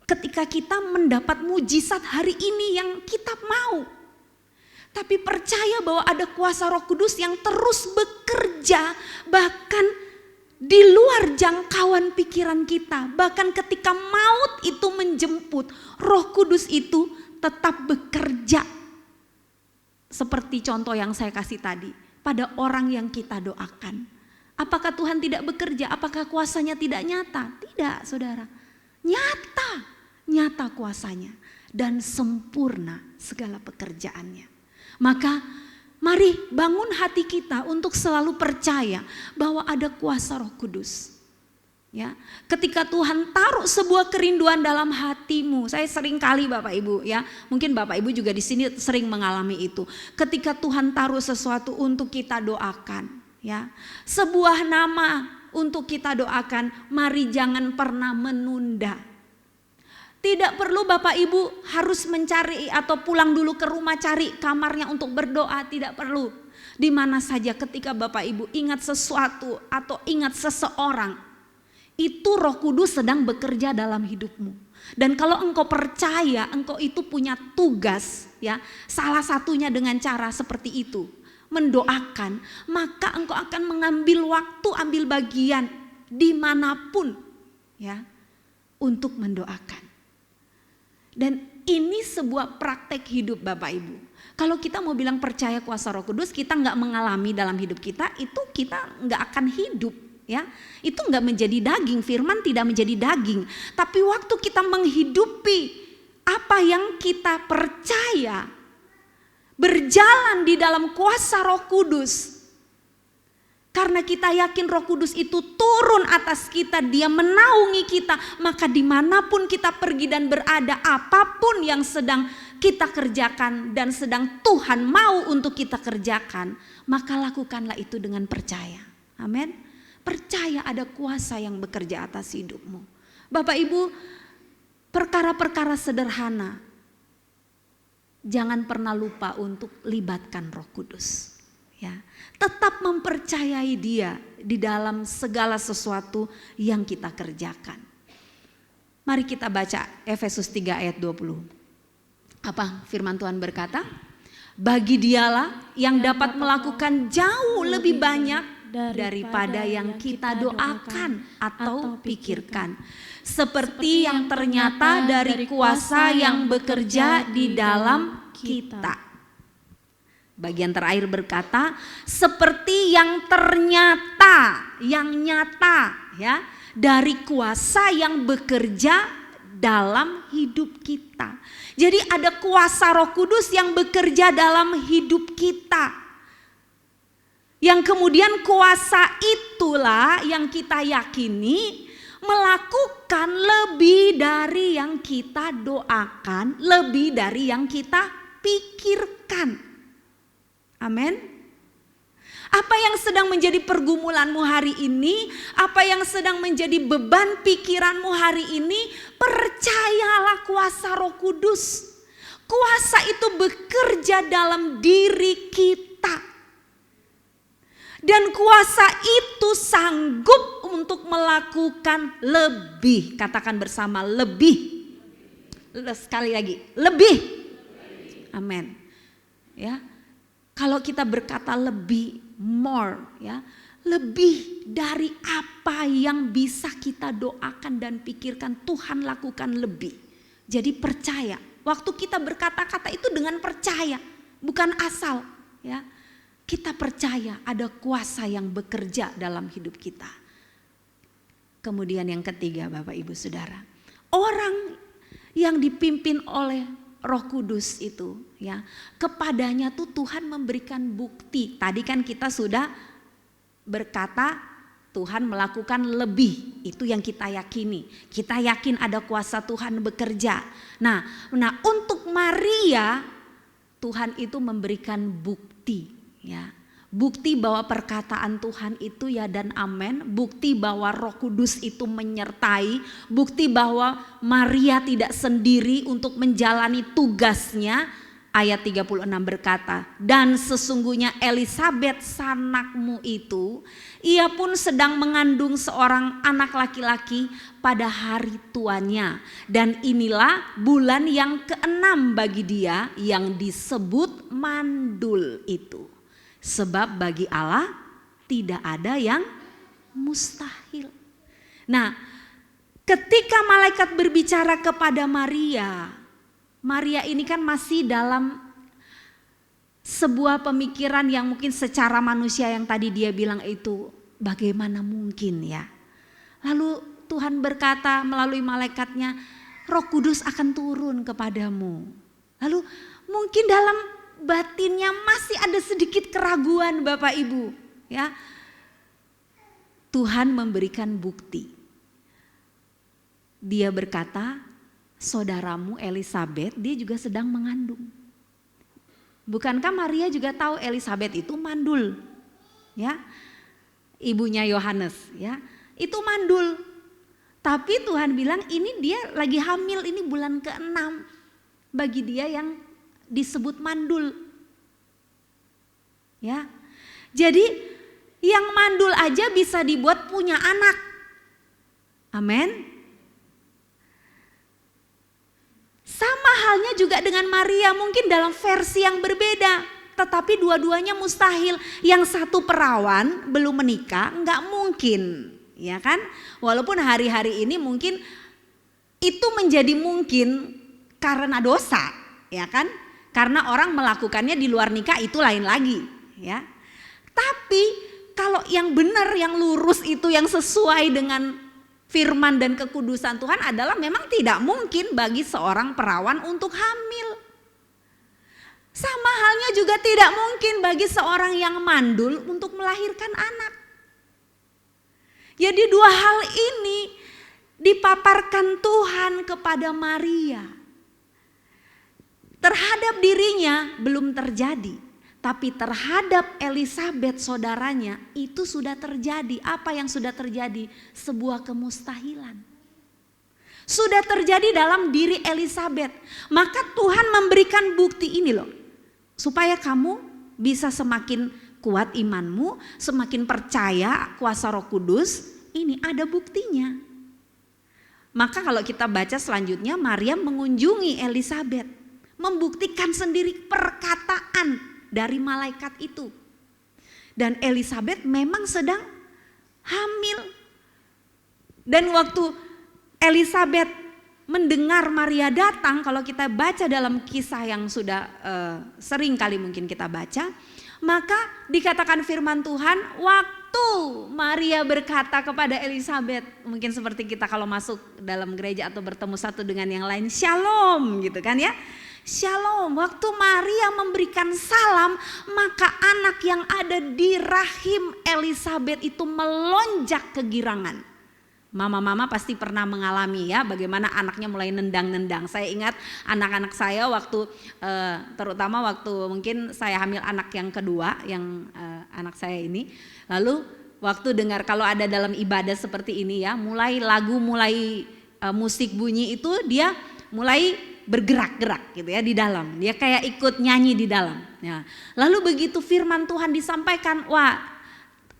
ketika kita mendapat mujizat hari ini yang kita mau. Tapi percaya bahwa ada kuasa Roh Kudus yang terus bekerja bahkan di luar jangkauan pikiran kita. Bahkan ketika maut itu menjemput, Roh Kudus itu tetap bekerja. Seperti contoh yang saya kasih tadi, pada orang yang kita doakan. Apakah Tuhan tidak bekerja? Apakah kuasanya tidak nyata? Tidak, saudara. Nyata kuasanya dan sempurna segala pekerjaannya. Maka mari bangun hati kita untuk selalu percaya bahwa ada kuasa Roh Kudus. Ya, ketika Tuhan taruh sebuah kerinduan dalam hatimu, saya sering kali Bapak Ibu ya, mungkin Bapak Ibu juga di sini sering mengalami itu. Ketika Tuhan taruh sesuatu untuk kita doakan, ya, sebuah nama untuk kita doakan, mari jangan pernah menunda. Tidak perlu Bapak Ibu harus mencari atau pulang dulu ke rumah cari kamarnya untuk berdoa, tidak perlu. Di mana saja ketika Bapak Ibu ingat sesuatu atau ingat seseorang, itu Roh Kudus sedang bekerja dalam hidupmu. Dan kalau engkau percaya engkau itu punya tugas ya, salah satunya dengan cara seperti itu, mendoakan, maka engkau akan mengambil waktu, ambil bagian dimanapun ya untuk mendoakan. Dan ini sebuah praktek hidup Bapak Ibu. Kalau kita mau bilang percaya kuasa Roh Kudus, kita nggak mengalami dalam hidup kita, itu kita nggak akan hidup ya. Itu enggak menjadi daging, firman tidak menjadi daging. Tapi waktu kita menghidupi apa yang kita percaya, berjalan di dalam kuasa Roh Kudus. Karena kita yakin Roh Kudus itu turun atas kita, dia menaungi kita. Maka dimanapun kita pergi dan berada, apapun yang sedang kita kerjakan dan sedang Tuhan mau untuk kita kerjakan, maka lakukanlah itu dengan percaya. Amin. Percaya ada kuasa yang bekerja atas hidupmu. Bapak Ibu, perkara-perkara sederhana, jangan pernah lupa untuk libatkan Roh Kudus. Ya, tetap mempercayai dia di dalam segala sesuatu yang kita kerjakan. Mari kita baca Efesus 3 ayat 20. Apa firman Tuhan berkata? Bagi dialah yang dapat melakukan jauh lebih banyak daripada yang kita doakan atau pikirkan. Seperti yang ternyata dari kuasa yang bekerja di dalam kita. Bagian terakhir berkata, seperti yang ternyata, yang nyata ya, dari kuasa yang bekerja dalam hidup kita. Jadi ada kuasa Roh Kudus yang bekerja dalam hidup kita. Yang kemudian kuasa itulah yang kita yakini melakukan lebih dari yang kita doakan, lebih dari yang kita pikirkan. Amin. Apa yang sedang menjadi pergumulanmu hari ini, apa yang sedang menjadi beban pikiranmu hari ini, percayalah kuasa Roh Kudus. Kuasa itu bekerja dalam diri kita. Dan kuasa itu sanggup untuk melakukan lebih. Katakan bersama, lebih. Sekali lagi, lebih. Amin. Ya. Kalau kita berkata lebih, more, ya, lebih dari apa yang bisa kita doakan dan pikirkan, Tuhan lakukan lebih. Jadi percaya. Waktu kita berkata-kata itu dengan percaya, bukan asal, ya. Kita percaya ada kuasa yang bekerja dalam hidup kita. Kemudian yang ketiga, Bapak Ibu Saudara, orang yang dipimpin oleh Roh Kudus itu, ya, kepadanya tuh Tuhan memberikan bukti. Tadi kan kita sudah berkata Tuhan melakukan lebih, itu yang kita yakini. Kita yakin ada kuasa Tuhan bekerja. Nah untuk Maria Tuhan itu memberikan bukti, ya. Bukti bahwa perkataan Tuhan itu ya dan amin. Bukti bahwa Roh Kudus itu menyertai. Bukti bahwa Maria tidak sendiri untuk menjalani tugasnya. Ayat 36 berkata, dan sesungguhnya Elisabet sanakmu itu, ia pun sedang mengandung seorang anak laki-laki pada hari tuanya. Dan inilah bulan yang ke-6 bagi dia yang disebut mandul itu. Sebab bagi Allah tidak ada yang mustahil. Nah, ketika malaikat berbicara kepada Maria, Maria ini kan masih dalam sebuah pemikiran yang mungkin secara manusia yang tadi dia bilang itu bagaimana mungkin ya. Lalu Tuhan berkata melalui malaikatnya, Roh Kudus akan turun kepadamu. Lalu mungkin dalam batinnya masih ada sedikit keraguan Bapak Ibu, ya. Tuhan memberikan bukti. Dia berkata, saudaramu Elisabet dia juga sedang mengandung. Bukankah Maria juga tahu Elisabet itu mandul, ya? Ibunya Yohanes, ya. Itu mandul. Tapi Tuhan bilang ini dia lagi hamil, ini bulan ke-6 bagi dia yang disebut mandul, ya. Jadi yang mandul aja bisa dibuat punya anak. Amin. Sama halnya juga dengan Maria, mungkin dalam versi yang berbeda, tetapi dua-duanya mustahil. Yang satu perawan belum menikah, nggak mungkin, ya kan? Walaupun hari-hari ini mungkin itu menjadi mungkin karena dosa, ya kan? Karena orang melakukannya di luar nikah itu lain lagi, ya. Tapi kalau yang benar, yang lurus itu, yang sesuai dengan firman dan kekudusan Tuhan adalah memang tidak mungkin bagi seorang perawan untuk hamil. Sama halnya juga tidak mungkin bagi seorang yang mandul untuk melahirkan anak. Jadi dua hal ini dipaparkan Tuhan kepada Maria. Terhadap dirinya belum terjadi, tapi terhadap Elisabet saudaranya itu sudah terjadi. Apa yang sudah terjadi? Sebuah kemustahilan. Sudah terjadi dalam diri Elisabet. Maka Tuhan memberikan bukti ini loh. Supaya kamu bisa semakin kuat imanmu, semakin percaya kuasa Roh Kudus, ini ada buktinya. Maka kalau kita baca selanjutnya, Maria mengunjungi Elisabet, membuktikan sendiri perkataan dari malaikat itu. Dan Elisabet memang sedang hamil. Dan waktu Elisabet mendengar Maria datang, kalau kita baca dalam kisah yang sudah sering kali mungkin kita baca, maka dikatakan firman Tuhan, waktu Maria berkata kepada Elisabet, mungkin seperti kita kalau masuk dalam gereja atau bertemu satu dengan yang lain, shalom gitu kan ya. Shalom, waktu Maria memberikan salam, maka anak yang ada di rahim Elisabet itu melonjak kegirangan. Mama-mama pasti pernah mengalami ya bagaimana anaknya mulai nendang-nendang. Saya ingat anak-anak saya waktu terutama waktu mungkin saya hamil anak yang kedua, yang anak saya ini. Lalu waktu dengar kalau ada dalam ibadah seperti ini ya, mulai lagu, mulai musik bunyi itu dia mulai bergerak-gerak gitu ya di dalam. Dia kayak ikut nyanyi di dalam. Ya. Lalu begitu firman Tuhan disampaikan, wah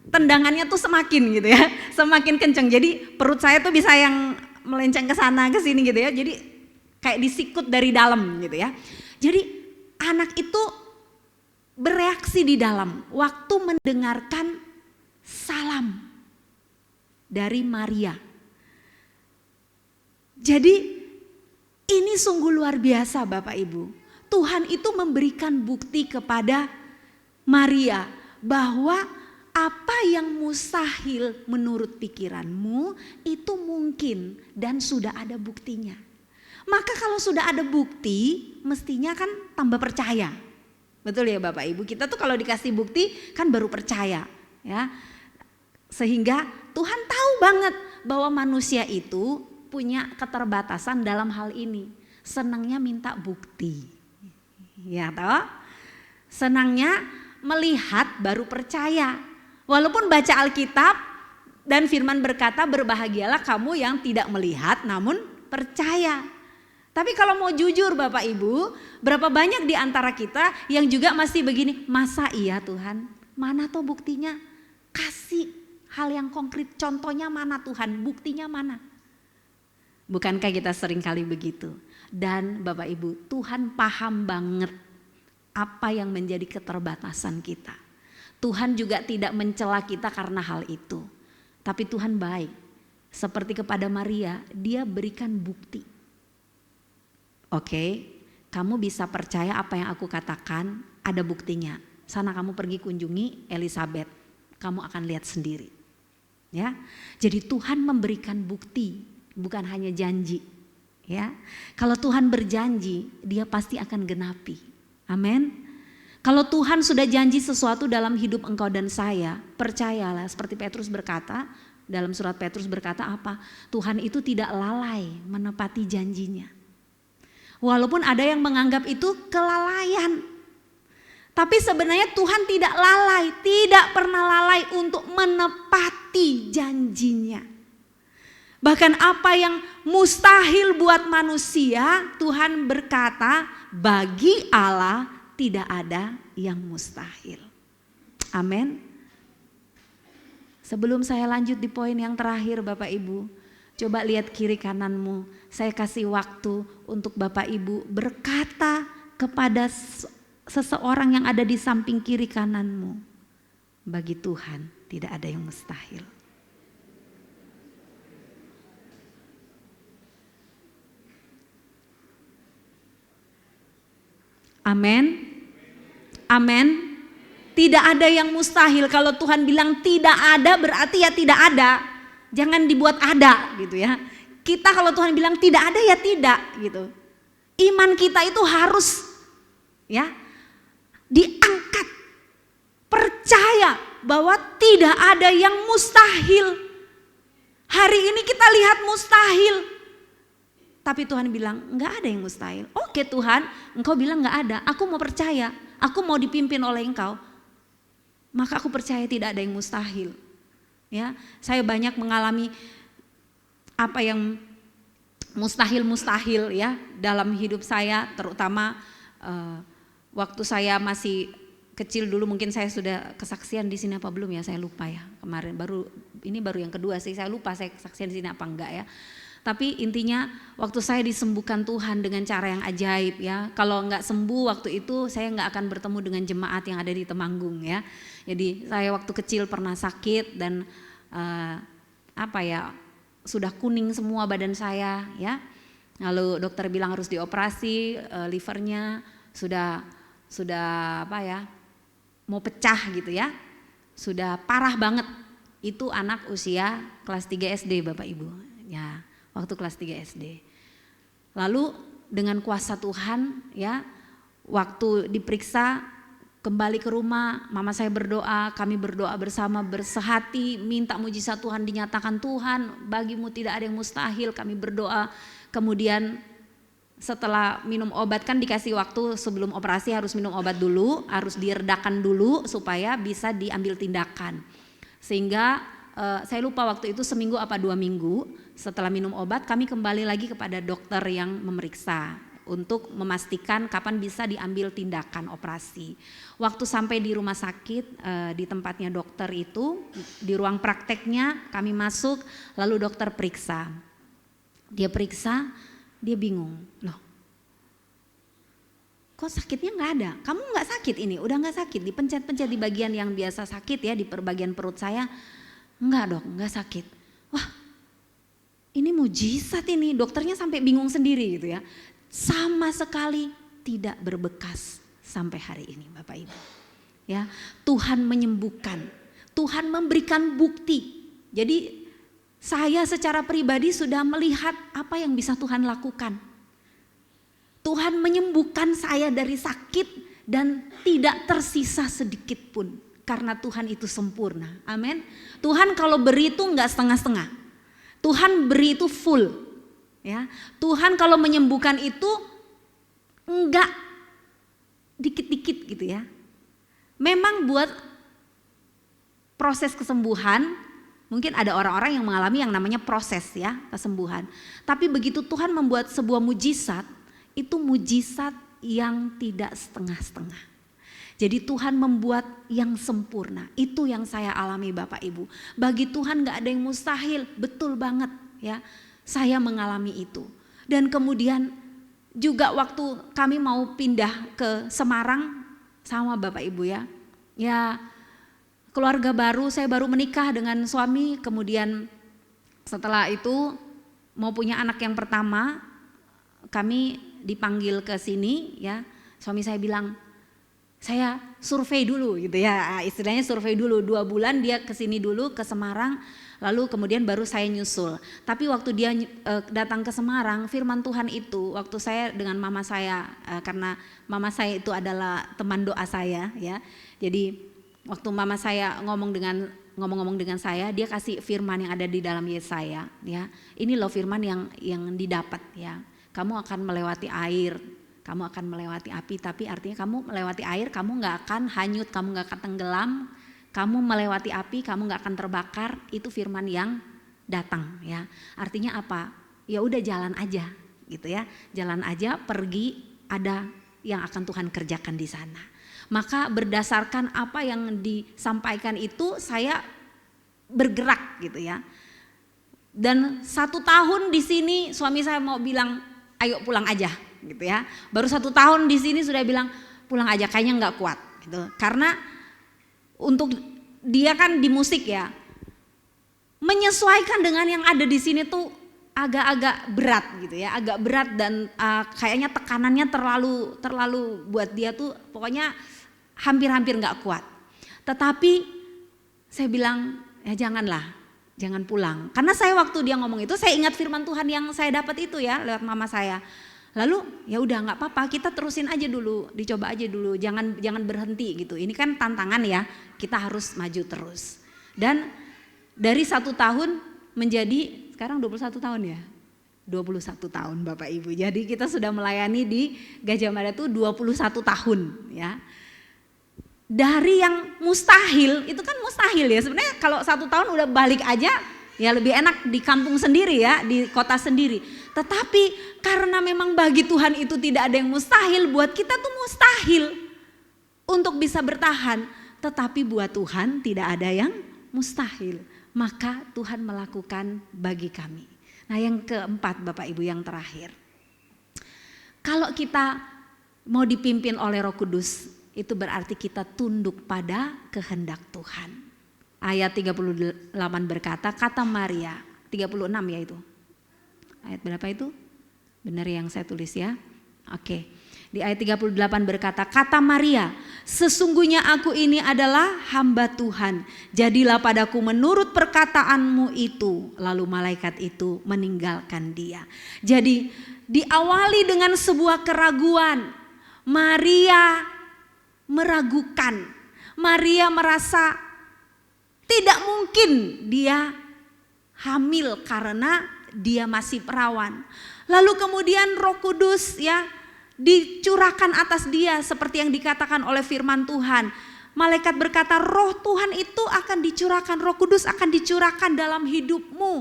tendangannya tuh semakin gitu ya, semakin kenceng. Jadi perut saya tuh bisa yang melenceng ke sana ke sini gitu ya. Jadi kayak disikut dari dalam gitu ya. Jadi anak itu bereaksi di dalam waktu mendengarkan salam dari Maria. Jadi ini sungguh luar biasa Bapak Ibu. Tuhan itu memberikan bukti kepada Maria bahwa apa yang mustahil menurut pikiranmu itu mungkin dan sudah ada buktinya. Maka kalau sudah ada bukti mestinya kan tambah percaya. Betul ya Bapak Ibu, kita tuh kalau dikasih bukti kan baru percaya ya. Sehingga Tuhan tahu banget bahwa manusia itu punya keterbatasan dalam hal ini. Senangnya minta bukti. Ya toh? Senangnya melihat baru percaya. Walaupun baca Alkitab dan firman berkata berbahagialah kamu yang tidak melihat namun percaya. Tapi kalau mau jujur Bapak Ibu, berapa banyak di antara kita yang juga masih begini, masa iya Tuhan? Mana tuh buktinya? Kasih hal yang konkret, contohnya mana Tuhan? Buktinya mana? Bukankah kita sering kali begitu? Dan Bapak Ibu, Tuhan paham banget apa yang menjadi keterbatasan kita. Tuhan juga tidak mencela kita karena hal itu. Tapi Tuhan baik. Seperti kepada Maria, dia berikan bukti. Oke, kamu bisa percaya apa yang aku katakan, ada buktinya. Sana kamu pergi kunjungi Elisabet, kamu akan lihat sendiri. Ya, jadi Tuhan memberikan bukti, bukan hanya janji. Ya, kalau Tuhan berjanji, dia pasti akan genapi. Amin. Kalau Tuhan sudah janji sesuatu dalam hidup engkau dan saya, percayalah seperti Petrus berkata, dalam surat Petrus berkata apa? Tuhan itu tidak lalai menepati janjinya. Walaupun ada yang menganggap itu kelalaian. Tapi sebenarnya Tuhan tidak lalai, tidak pernah lalai untuk menepati janjinya. Bahkan apa yang mustahil buat manusia, Tuhan berkata bagi Allah tidak ada yang mustahil. Amin. Sebelum saya lanjut di poin yang terakhir Bapak Ibu, coba lihat kiri kananmu. Saya kasih waktu untuk Bapak Ibu berkata kepada seseorang yang ada di samping kiri kananmu. Bagi Tuhan tidak ada yang mustahil. Amin. Amin. Tidak ada yang mustahil. Kalau Tuhan bilang tidak ada berarti ya tidak ada. Jangan dibuat ada gitu ya. Kita kalau Tuhan bilang tidak ada ya tidak gitu. Iman kita itu harus ya diangkat. Percaya bahwa tidak ada yang mustahil. Hari ini kita lihat mustahil. Tapi Tuhan bilang enggak ada yang mustahil. Oke Tuhan, Engkau bilang enggak ada. Aku mau percaya. Aku mau dipimpin oleh Engkau. Maka aku percaya tidak ada yang mustahil. Ya, saya banyak mengalami apa yang mustahil ya dalam hidup saya, terutama waktu saya masih kecil dulu. Mungkin saya sudah kesaksian di sini apa belum ya, saya lupa ya. Kemarin ini baru yang kedua sih, saya lupa saya kesaksian di sini apa enggak ya. Tapi intinya waktu saya disembuhkan Tuhan dengan cara yang ajaib ya. Kalau enggak sembuh waktu itu saya enggak akan bertemu dengan jemaat yang ada di Temanggung ya. Jadi saya waktu kecil pernah sakit dan sudah kuning semua badan saya ya. Lalu dokter bilang harus dioperasi, livernya sudah mau pecah gitu ya. Sudah parah banget. Itu anak usia kelas 3 SD Bapak Ibu ya. Waktu kelas 3 SD. Lalu dengan kuasa Tuhan ya, waktu diperiksa kembali ke rumah, mama saya berdoa, kami berdoa bersama bersehati, minta mujizat Tuhan dinyatakan. Tuhan, bagimu tidak ada yang mustahil, kami berdoa. Kemudian setelah minum obat, kan dikasih waktu sebelum operasi harus minum obat dulu, harus diredakan dulu supaya bisa diambil tindakan. Sehingga saya lupa waktu itu seminggu apa 2 minggu setelah minum obat kami kembali lagi kepada dokter yang memeriksa untuk memastikan kapan bisa diambil tindakan operasi. Waktu sampai di rumah sakit di tempatnya dokter itu, di ruang prakteknya kami masuk, lalu dokter periksa. Dia periksa, dia bingung, loh kok sakitnya nggak ada? Kamu nggak sakit ini, udah nggak sakit, dipencet-pencet di bagian yang biasa sakit ya, di bagian perut saya. Enggak dok, enggak sakit. Wah, ini mujizat ini. Dokternya sampai bingung sendiri gitu ya. Sama sekali tidak berbekas sampai hari ini Bapak Ibu. Ya, Tuhan menyembuhkan. Tuhan memberikan bukti. Jadi saya secara pribadi sudah melihat apa yang bisa Tuhan lakukan. Tuhan menyembuhkan saya dari sakit dan tidak tersisa sedikit pun. Karena Tuhan itu sempurna, amin. Tuhan kalau beri itu enggak setengah-setengah. Tuhan beri itu full, ya. Tuhan kalau menyembuhkan itu enggak dikit-dikit gitu ya. Memang buat proses kesembuhan, mungkin ada orang-orang yang mengalami yang namanya proses ya kesembuhan. Tapi begitu Tuhan membuat sebuah mujizat, itu mujizat yang tidak setengah-setengah. Jadi Tuhan membuat yang sempurna. Itu yang saya alami Bapak Ibu. Bagi Tuhan gak ada yang mustahil. Betul banget ya. Saya mengalami itu. Dan kemudian juga waktu kami mau pindah ke Semarang sama Bapak Ibu ya. Ya keluarga baru, saya baru menikah dengan suami. Kemudian setelah itu mau punya anak yang pertama. Kami dipanggil ke sini ya. Suami saya bilang, saya survei dulu gitu ya, istilahnya survei dulu 2 bulan dia kesini dulu ke Semarang, lalu kemudian baru saya nyusul. Tapi waktu dia datang ke Semarang, firman Tuhan itu waktu saya dengan mama saya, karena mama saya itu adalah teman doa saya ya. Jadi waktu mama saya ngomong-ngomong dengan saya, dia kasih firman yang ada di dalam Yesaya ya. Ini loh firman yang didapat ya. Kamu akan melewati air, kamu akan melewati api, tapi artinya kamu melewati air, kamu gak akan hanyut, kamu gak akan tenggelam, kamu melewati api, kamu gak akan terbakar. Itu firman yang datang ya. Artinya apa? Ya udah jalan aja gitu ya, jalan aja, pergi, ada yang akan Tuhan kerjakan di sana. Maka berdasarkan apa yang disampaikan itu saya bergerak gitu ya. Dan 1 tahun di sini suami saya mau bilang, ayo pulang aja gitu ya. Baru 1 tahun di sini sudah bilang pulang aja, kayaknya nggak kuat gitu. Karena untuk dia kan di musik ya, menyesuaikan dengan yang ada di sini tuh agak-agak berat gitu ya, agak berat dan kayaknya tekanannya terlalu buat dia tuh pokoknya hampir-hampir nggak kuat. Tetapi saya bilang, ya jangan pulang. Karena saya waktu dia ngomong itu, saya ingat firman Tuhan yang saya dapat itu ya lewat mama saya. Lalu ya udah nggak apa-apa, kita terusin aja dulu, dicoba aja dulu, jangan berhenti gitu. Ini kan tantangan ya, kita harus maju terus. Dan dari 1 tahun menjadi sekarang 21 tahun ya. 21 tahun Bapak Ibu. Jadi kita sudah melayani di Gajah Mada itu 21 tahun ya. Dari yang mustahil, itu kan mustahil ya. Sebenarnya kalau 1 tahun udah balik aja ya lebih enak di kampung sendiri ya, di kota sendiri. Tetapi karena memang bagi Tuhan itu tidak ada yang mustahil, buat kita tuh mustahil untuk bisa bertahan. Tetapi buat Tuhan tidak ada yang mustahil. Maka Tuhan melakukan bagi kami. Nah yang keempat Bapak Ibu yang terakhir. Kalau kita mau dipimpin oleh Roh Kudus, itu berarti kita tunduk pada kehendak Tuhan. Ayat 38 berkata, kata Maria, 36 ya itu. Ayat berapa itu? Benar yang saya tulis ya. Oke. Di ayat 38 berkata, kata Maria, sesungguhnya aku ini adalah hamba Tuhan. Jadilah padaku menurut perkataanmu itu. Lalu malaikat itu meninggalkan dia. Jadi diawali dengan sebuah keraguan. Maria meragukan. Maria merasa tidak mungkin dia hamil karena dia masih perawan. Lalu kemudian Roh Kudus ya dicurahkan atas dia seperti yang dikatakan oleh firman Tuhan. Malaikat berkata, Roh Tuhan itu akan dicurahkan, Roh Kudus akan dicurahkan dalam hidupmu.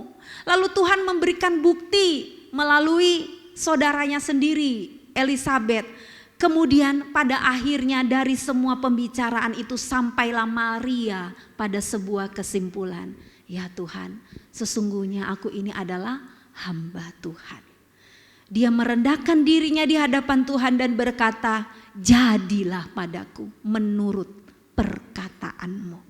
Lalu Tuhan memberikan bukti melalui saudaranya sendiri, Elisabeth. Kemudian pada akhirnya dari semua pembicaraan itu sampailah Maria pada sebuah kesimpulan. Ya Tuhan, sesungguhnya aku ini adalah hamba Tuhan. Dia merendahkan dirinya di hadapan Tuhan dan berkata, jadilah padaku menurut perkataanmu.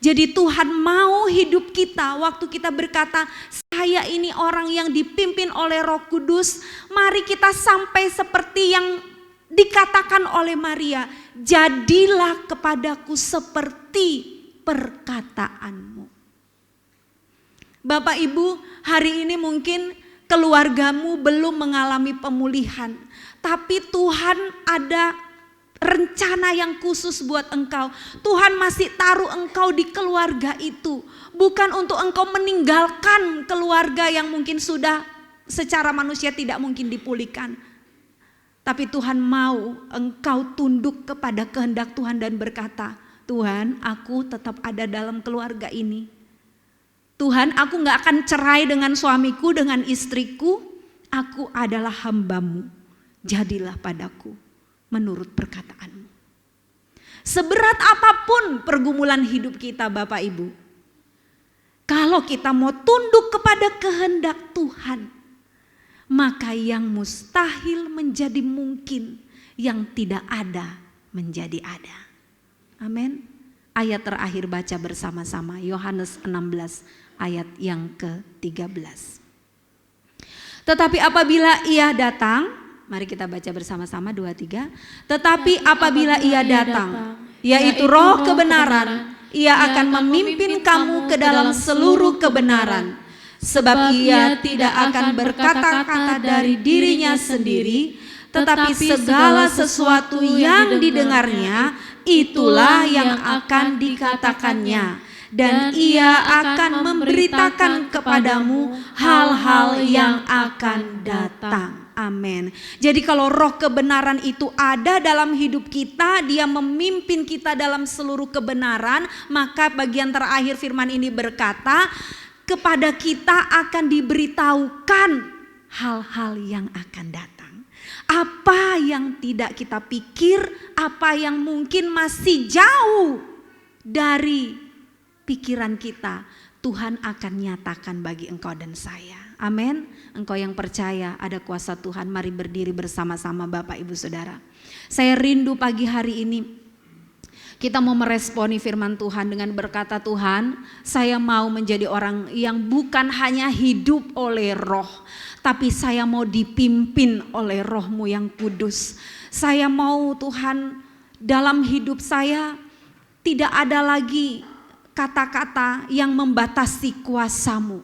Jadi Tuhan mau hidup kita waktu kita berkata, saya ini orang yang dipimpin oleh Roh Kudus. Mari kita sampai seperti yang dikatakan oleh Maria, jadilah kepadaku seperti perkataanmu. Bapak Ibu, hari ini mungkin keluargamu belum mengalami pemulihan, tapi Tuhan ada rencana yang khusus buat engkau. Tuhan masih taruh engkau di keluarga itu, bukan untuk engkau meninggalkan keluarga yang mungkin sudah secara manusia tidak mungkin dipulihkan. Tapi Tuhan mau engkau tunduk kepada kehendak Tuhan dan berkata, Tuhan, aku tetap ada dalam keluarga ini. Tuhan, aku gak akan cerai dengan suamiku, dengan istriku. Aku adalah hambamu. Jadilah padaku menurut perkataanmu. Seberat apapun pergumulan hidup kita Bapak Ibu, kalau kita mau tunduk kepada kehendak Tuhan, maka yang mustahil menjadi mungkin, yang tidak ada menjadi ada. Amin. Ayat terakhir baca bersama-sama, Yohanes 16 ayat yang ke-13. Tetapi apabila ia datang, mari kita baca bersama-sama 2-3. Tetapi apabila ia datang, yaitu Roh kebenaran, ia akan memimpin kamu ke dalam seluruh kebenaran. Sebab ia tidak akan berkata-kata dari dirinya sendiri, tetapi segala sesuatu yang didengarnya, itulah yang akan dikatakannya. Dan ia akan memberitakan kepadamu hal-hal yang akan datang. Amin. Jadi kalau roh kebenaran itu ada dalam hidup kita, dia memimpin kita dalam seluruh kebenaran, maka bagian terakhir firman ini berkata, kepada kita akan diberitahukan hal-hal yang akan datang. Apa yang tidak kita pikir, apa yang mungkin masih jauh dari pikiran kita, Tuhan akan nyatakan bagi engkau dan saya. Amin. Engkau yang percaya ada kuasa Tuhan, mari berdiri bersama-sama Bapak Ibu Saudara. Saya rindu pagi hari ini kita mau meresponi firman Tuhan dengan berkata, Tuhan, saya mau menjadi orang yang bukan hanya hidup oleh roh, tapi saya mau dipimpin oleh Roh-Mu yang kudus. Saya mau Tuhan dalam hidup saya tidak ada lagi kata-kata yang membatasi kuasa-Mu.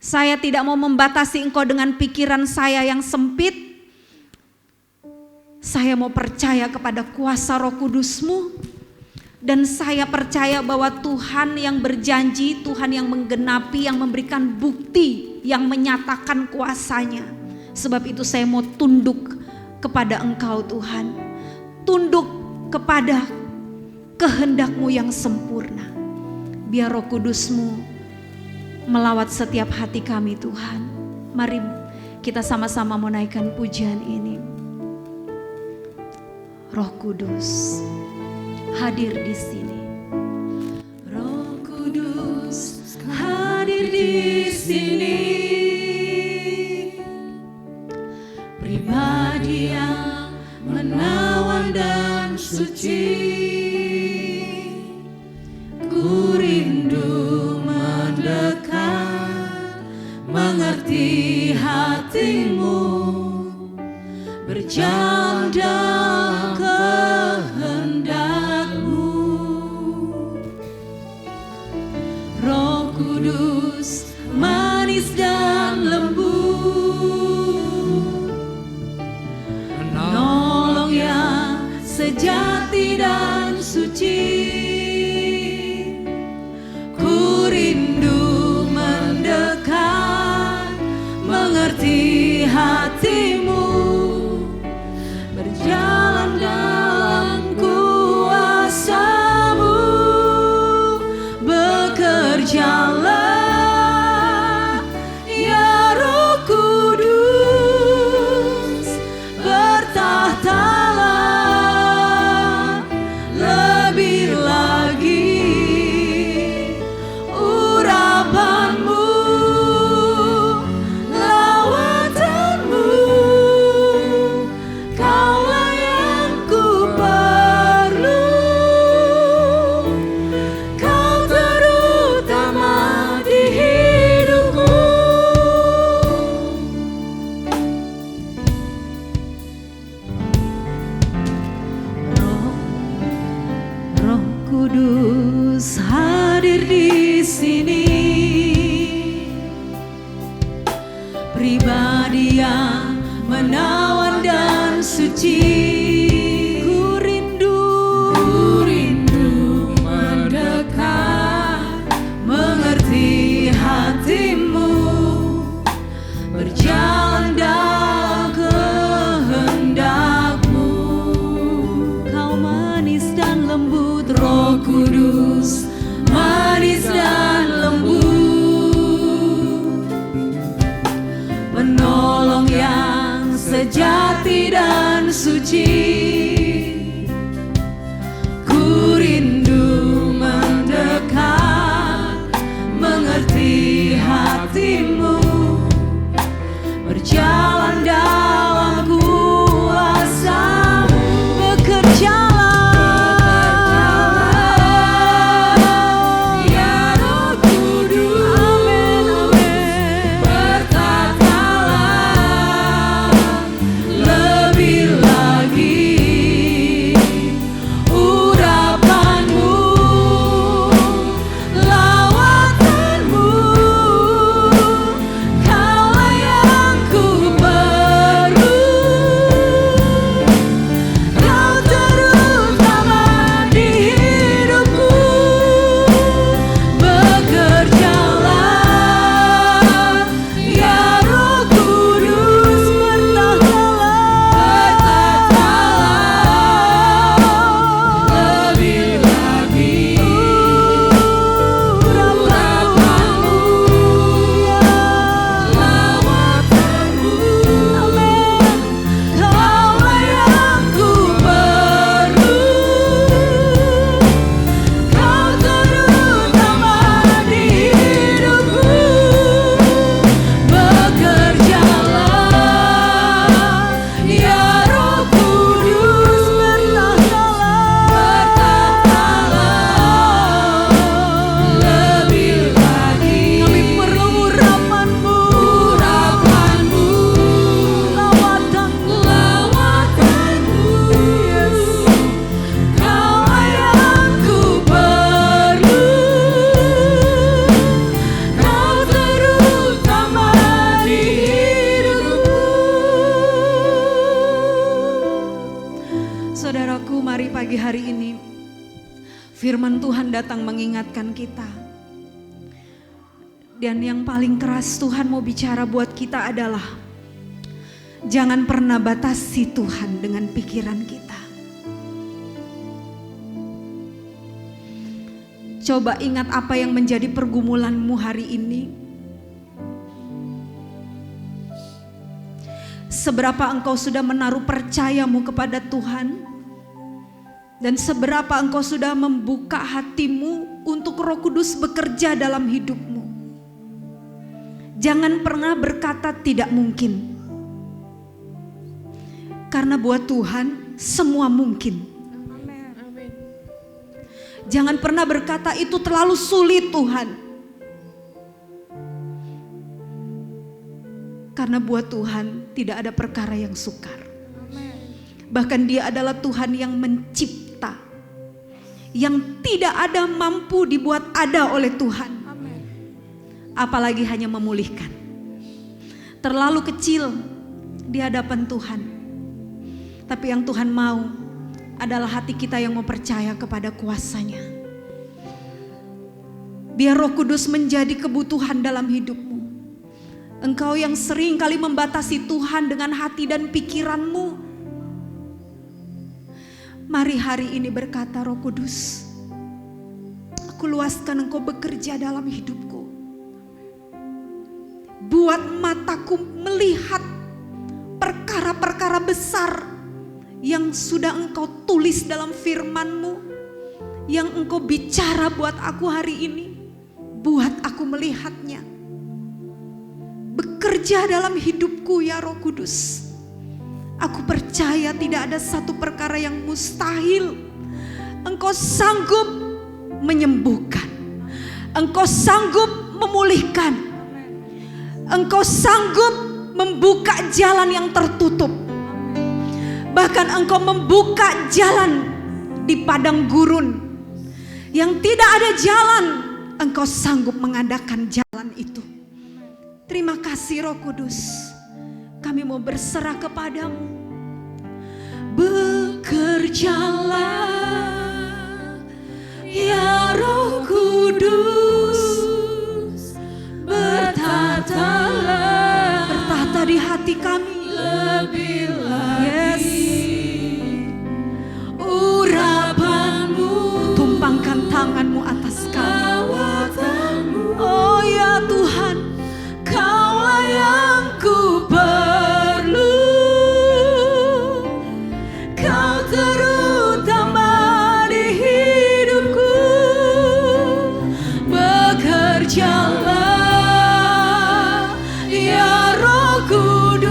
Saya tidak mau membatasi Engkau dengan pikiran saya yang sempit. Saya mau percaya kepada kuasa Roh Kudus-Mu. Dan saya percaya bahwa Tuhan yang berjanji, Tuhan yang menggenapi, yang memberikan bukti, yang menyatakan kuasanya. Sebab itu saya mau tunduk kepada Engkau Tuhan. Tunduk kepada kehendak-Mu yang sempurna. Biar Roh Kudus-Mu melawat setiap hati kami Tuhan. Mari kita sama-sama menaikkan pujian ini. Roh Kudus hadir di sini. Roh Kudus hadir di sini. Pribadi yang menawan dan suci. Ku rindu mendekat, mengerti hati-Mu, berjalan dalam kehendak-Mu. Roh Kudus manis dan lembut, penolong yang sejati dan suci. Ku rindu mendekat, mengerti hati-Mu, berjalan dalam kuasa-Mu. Bekerjalah ya Roh Kudus, bertahtalah lebih lagi. Urapan-Mu, lawatan-Mu, Kaulah yang ku perlu. Kau terutama di hidupku. Roh Kudus hadir di sini. Pribadi yang menawan dan suci. Ku rindu mendekat, mengerti hati-Mu, berjalan dalam kehendak-Mu. Kau manis dan lembut, Roh Kudus, manis dan lembut, penolong yang sejati dan suci. Ku rindu mendekat, mengerti hati-Mu, berjalan dalam kuasa-Mu. Bekerjalah ya Roh Kudus, amin, amin. Bertahtalah lebih lagi. pagi hari ini firman Tuhan datang mengingatkan kita. Dan yang paling keras Tuhan mau bicara buat kita adalah jangan pernah batasi Tuhan dengan pikiran kita. Coba ingat apa yang menjadi pergumulanmu hari ini. Seberapa engkau sudah menaruh percayamu kepada Tuhan. Dan seberapa engkau sudah membuka hatimu untuk Roh Kudus bekerja dalam hidupmu. Jangan pernah berkata tidak mungkin. Karena buat Tuhan semua mungkin. Jangan pernah berkata itu terlalu sulit Tuhan. Karena buat Tuhan tidak ada perkara yang sukar. Bahkan Dia adalah Tuhan yang mencipta, yang tidak ada mampu dibuat ada oleh Tuhan. Apalagi hanya memulihkan. Terlalu kecil di hadapan Tuhan. Tapi yang Tuhan mau adalah hati kita yang mau percaya kepada kuasa-Nya. Biar Roh Kudus menjadi kebutuhan dalam hidupmu. Engkau yang sering kali membatasi Tuhan dengan hati dan pikiranmu. Mari hari ini berkata, Roh Kudus, aku luaskan Engkau bekerja dalam hidupku. Buat mataku melihat perkara-perkara besar yang sudah Engkau tulis dalam firman-Mu, yang Engkau bicara buat aku hari ini. Buat aku melihatnya. Bekerja dalam hidupku ya Roh Kudus. Aku percaya tidak ada satu perkara yang mustahil. Engkau sanggup menyembuhkan. Engkau sanggup memulihkan. Engkau sanggup membuka jalan yang tertutup. Bahkan Engkau membuka jalan di padang gurun. Yang tidak ada jalan, Engkau sanggup mengadakan jalan itu. Terima kasih Roh Kudus. Kami mau berserah kepadamu. Bekerjalah ya Roh Kudus. Bertata di hati kami lebih lagi. Urapanmu, tumpangkan tanganmu atas kami. Oh ya Tuhan, Kaulah yang ku perlu. Kau terutama di hidupku. Bekerjalah ya Roh Kudus.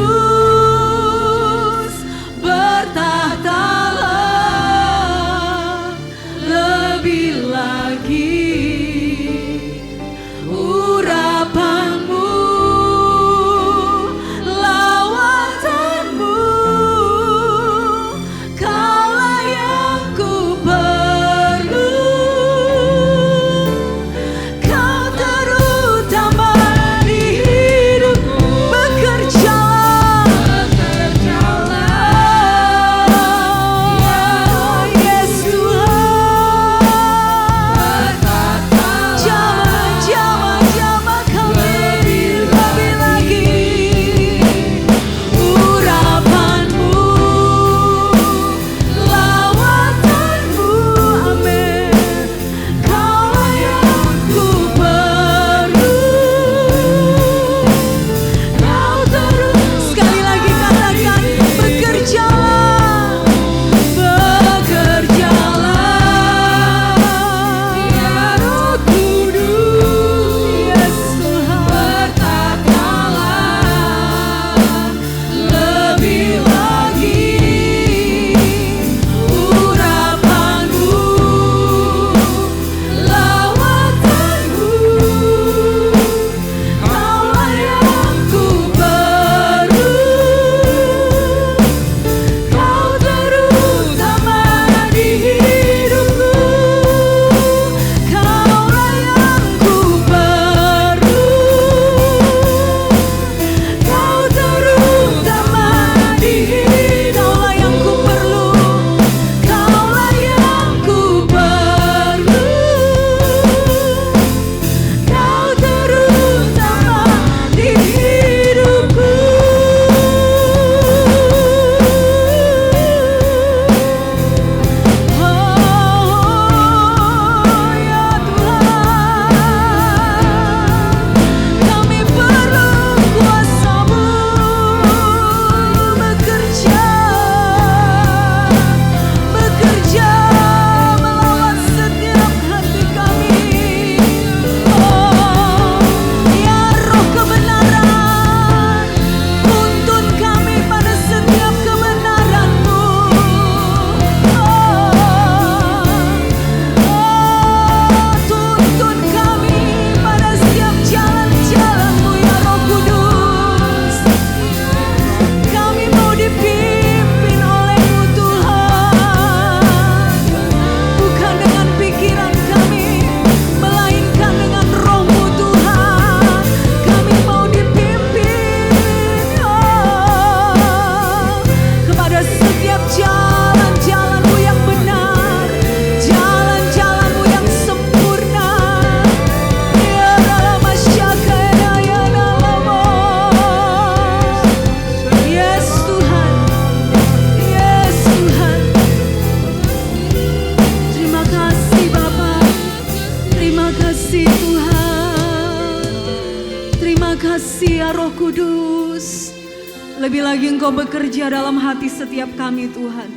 Lebih lagi Engkau bekerja dalam hati setiap kami Tuhan.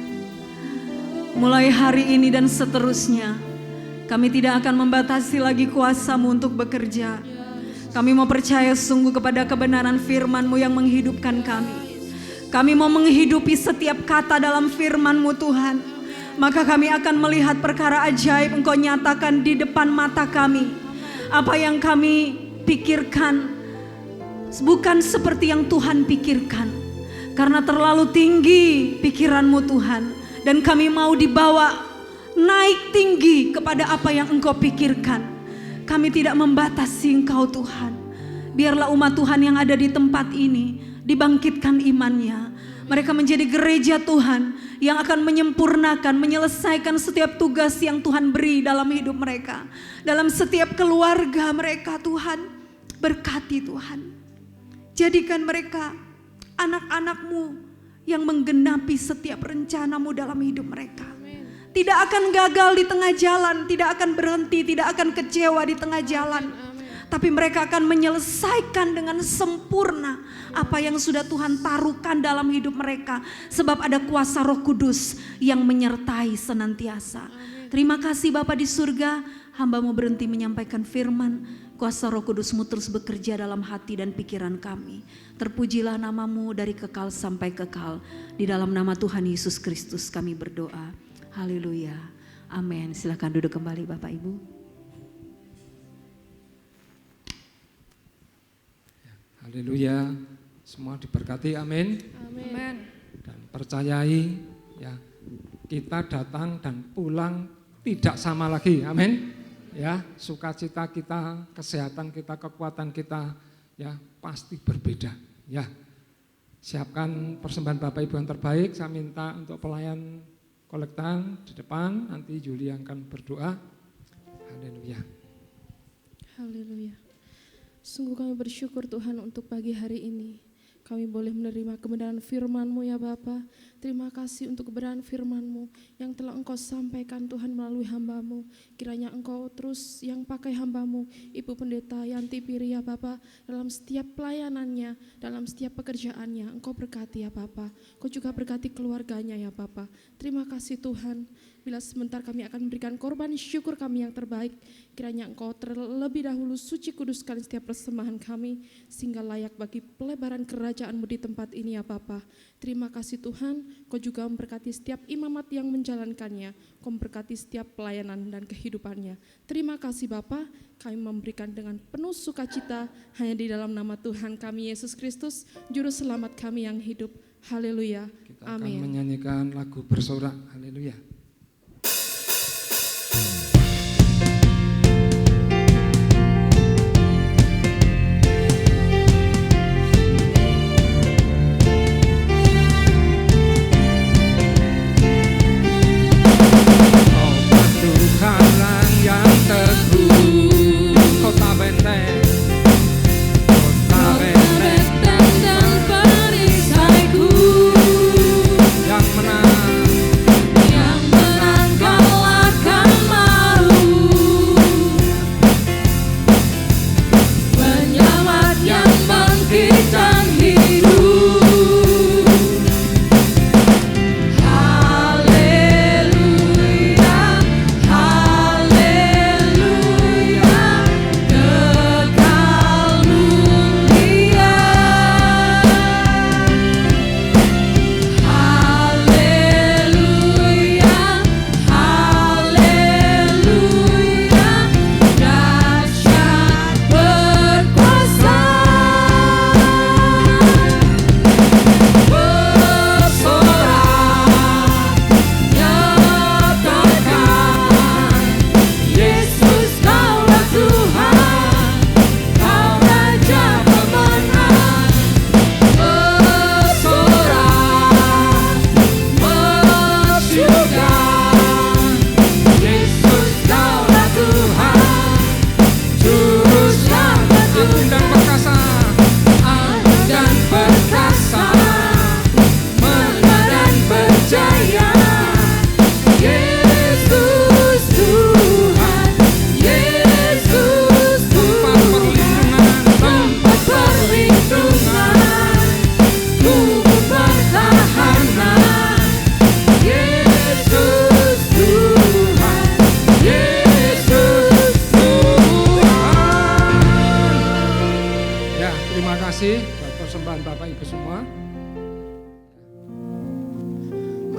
Mulai hari ini dan seterusnya, kami tidak akan membatasi lagi kuasa-Mu untuk bekerja. Kami mau percaya sungguh kepada kebenaran firman-Mu yang menghidupkan kami. Kami mau menghidupi setiap kata dalam firman-Mu Tuhan. Maka kami akan melihat perkara ajaib Engkau nyatakan di depan mata kami. Apa yang kami pikirkan bukan seperti yang Tuhan pikirkan. Karena terlalu tinggi pikiran-Mu Tuhan. Dan kami mau dibawa naik tinggi kepada apa yang Engkau pikirkan. Kami tidak membatasi Engkau Tuhan. Biarlah umat Tuhan yang ada di tempat ini dibangkitkan imannya. Mereka menjadi gereja Tuhan yang akan menyempurnakan, menyelesaikan setiap tugas yang Tuhan beri dalam hidup mereka. Dalam setiap keluarga mereka Tuhan, berkati Tuhan. Jadikan mereka anak-anak-Mu yang menggenapi setiap rencana-Mu dalam hidup mereka. Tidak akan gagal di tengah jalan, tidak akan berhenti, tidak akan kecewa di tengah jalan. Tapi mereka akan menyelesaikan dengan sempurna apa yang sudah Tuhan taruhkan dalam hidup mereka. Sebab ada kuasa Roh Kudus yang menyertai senantiasa. Terima kasih Bapa di surga, hamba-Mu berhenti menyampaikan firman. Kuasa Roh Kudus-Mu terus bekerja dalam hati dan pikiran kami. Terpujilah nama-Mu dari kekal sampai kekal. Di dalam nama Tuhan Yesus Kristus kami berdoa. Haleluya. Amin. Silakan duduk kembali Bapak Ibu. Haleluya, semua diberkati, amin. Amin. Dan percayai ya, kita datang dan pulang tidak sama lagi, amin. Ya, sukacita kita, kesehatan kita, kekuatan kita ya pasti berbeda. Ya, siapkan persembahan Bapak Ibu yang terbaik. Saya minta untuk pelayan kolektan di depan, nanti Juli akan berdoa. Haleluya. Haleluya. Sungguh kami bersyukur Tuhan untuk pagi hari ini. Kami boleh menerima kebenaran firman-Mu ya Bapa. Terima kasih untuk kebenaran firman-Mu yang telah Engkau sampaikan Tuhan melalui hamba-Mu. Kiranya Engkau terus yang pakai hamba-Mu, Ibu Pendeta Yanti Piri ya Bapa, dalam setiap pelayanannya, dalam setiap pekerjaannya. Engkau berkati ya Bapa. Engkau juga berkati keluarganya ya Bapa. Terima kasih Tuhan. Bila sebentar kami akan memberikan korban syukur kami yang terbaik, kiranya Engkau terlebih dahulu suci kuduskan setiap persembahan kami, sehingga layak bagi pelebaran kerajaan-Mu di tempat ini ya Bapa. Terima kasih Tuhan, Kau juga memberkati setiap imamat yang menjalankannya, Kau memberkati setiap pelayanan dan kehidupannya. Terima kasih Bapa, kami memberikan dengan penuh sukacita hanya di dalam nama Tuhan kami Yesus Kristus, Juru Selamat kami yang hidup. Haleluya. Kita akan Amin. menyanyikan lagu bersorak. Haleluya. Yang menang kalahkan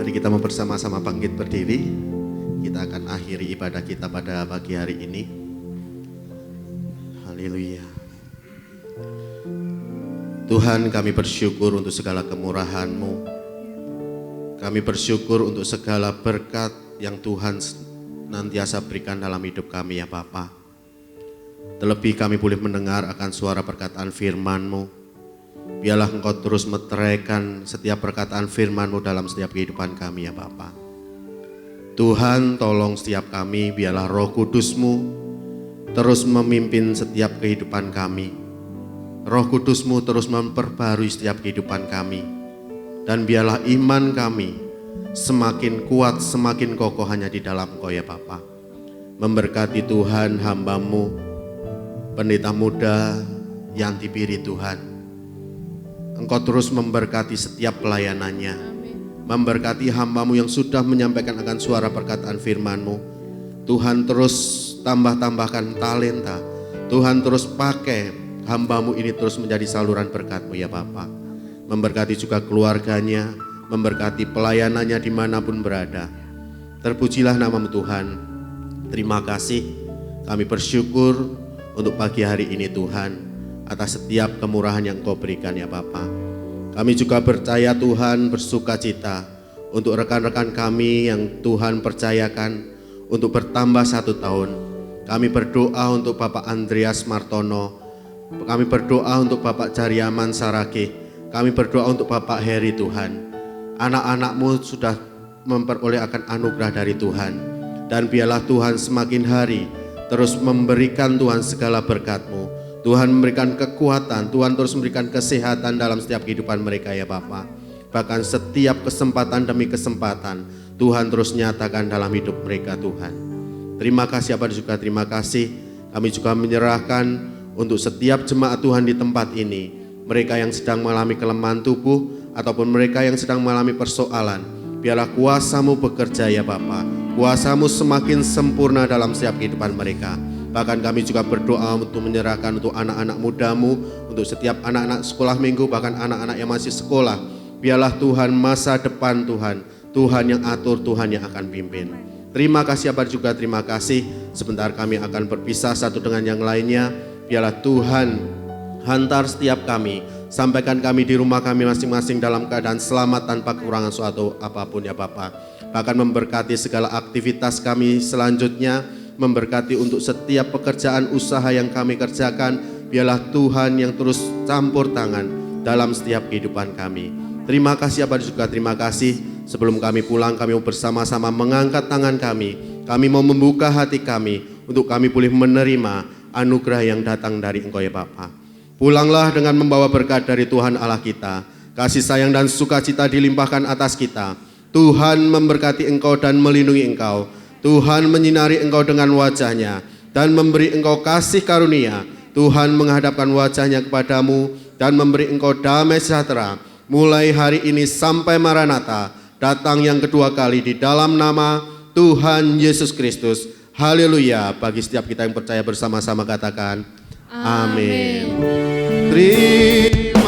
Mari kita mau bersama-sama bangkit berdiri. Kita akan akhiri ibadah kita pada pagi hari ini. Haleluya. Tuhan, kami bersyukur untuk segala kemurahan-Mu. Kami bersyukur untuk segala berkat yang Tuhan nantiasa berikan dalam hidup kami ya Bapa. Terlebih kami boleh mendengar akan suara perkataan firman-Mu. Biarlah Engkau terus meteraikan setiap perkataan firman-Mu dalam setiap kehidupan kami ya Bapa. Tuhan, tolong setiap kami, biarlah Roh Kudus-Mu terus memimpin setiap kehidupan kami. Roh Kudus-Mu terus memperbarui setiap kehidupan kami. Dan biarlah iman kami semakin kuat, semakin kokoh hanya di dalam Engkau ya Bapa. Memberkati Tuhan hamba-Mu, pendeta muda yang dipilih Tuhan. Engkau terus memberkati setiap pelayanannya. Memberkati hamba-Mu yang sudah menyampaikan akan suara perkataan firman-Mu. Tuhan terus tambahkan talenta. Tuhan terus pakai hamba-Mu ini terus menjadi saluran berkat-Mu ya Bapa. Memberkati juga keluarganya, memberkati pelayanannya dimanapun berada. Terpujilah nama-Mu Tuhan. Terima kasih, kami bersyukur untuk pagi hari ini Tuhan, atas setiap kemurahan yang Kau berikan ya Bapa. Kami juga percaya Tuhan, bersuka cita untuk rekan-rekan kami yang Tuhan percayakan untuk bertambah 1 tahun. Kami berdoa untuk Bapak Andreas Martono, kami berdoa untuk Bapak Jariaman Sarage, kami berdoa untuk Bapak Heri Tuhan. Anak-anak-Mu sudah memperoleh akan anugerah dari Tuhan. Dan biarlah Tuhan semakin hari terus memberikan Tuhan segala berkat-Mu. Tuhan memberikan kekuatan, Tuhan terus memberikan kesehatan dalam setiap kehidupan mereka ya Bapa. Bahkan setiap kesempatan demi kesempatan, Tuhan terus nyatakan dalam hidup mereka Tuhan. Terima kasih Bapak juga terima kasih. Kami juga menyerahkan untuk setiap jemaat Tuhan di tempat ini. Mereka yang sedang mengalami kelemahan tubuh ataupun mereka yang sedang mengalami persoalan, biarlah kuasa-Mu bekerja ya Bapa. Kuasa-Mu semakin sempurna dalam setiap kehidupan mereka. Bahkan kami juga berdoa untuk menyerahkan untuk anak-anak muda-Mu, untuk setiap anak-anak sekolah minggu, bahkan anak-anak yang masih sekolah. Biarlah Tuhan masa depan Tuhan, Tuhan yang atur, Tuhan yang akan pimpin. Terima kasih Bapak juga terima kasih. Sebentar kami akan berpisah satu dengan yang lainnya. Biarlah Tuhan hantar setiap kami, sampaikan kami di rumah kami masing-masing dalam keadaan selamat tanpa kekurangan suatu apapun ya Bapa. Bahkan memberkati segala aktivitas kami selanjutnya, memberkati untuk setiap pekerjaan usaha yang kami kerjakan. Biarlah Tuhan yang terus campur tangan dalam setiap kehidupan kami. Terima kasih Bapak juga terima kasih. Sebelum kami pulang kami mau bersama-sama mengangkat tangan kami. Kami mau membuka hati kami untuk kami boleh menerima anugerah yang datang dari Engkau ya Bapa. Pulanglah dengan membawa berkat dari Tuhan Allah kita. Kasih sayang dan sukacita dilimpahkan atas kita. Tuhan memberkati engkau dan melindungi engkau. Tuhan menyinari engkau dengan wajah-Nya dan memberi engkau kasih karunia. Tuhan menghadapkan wajah-Nya kepadamu dan memberi engkau damai sejahtera. Mulai hari ini sampai Maranatha, datang yang kedua kali di dalam nama Tuhan Yesus Kristus. Haleluya. Bagi setiap kita yang percaya bersama-sama katakan Amin. Terima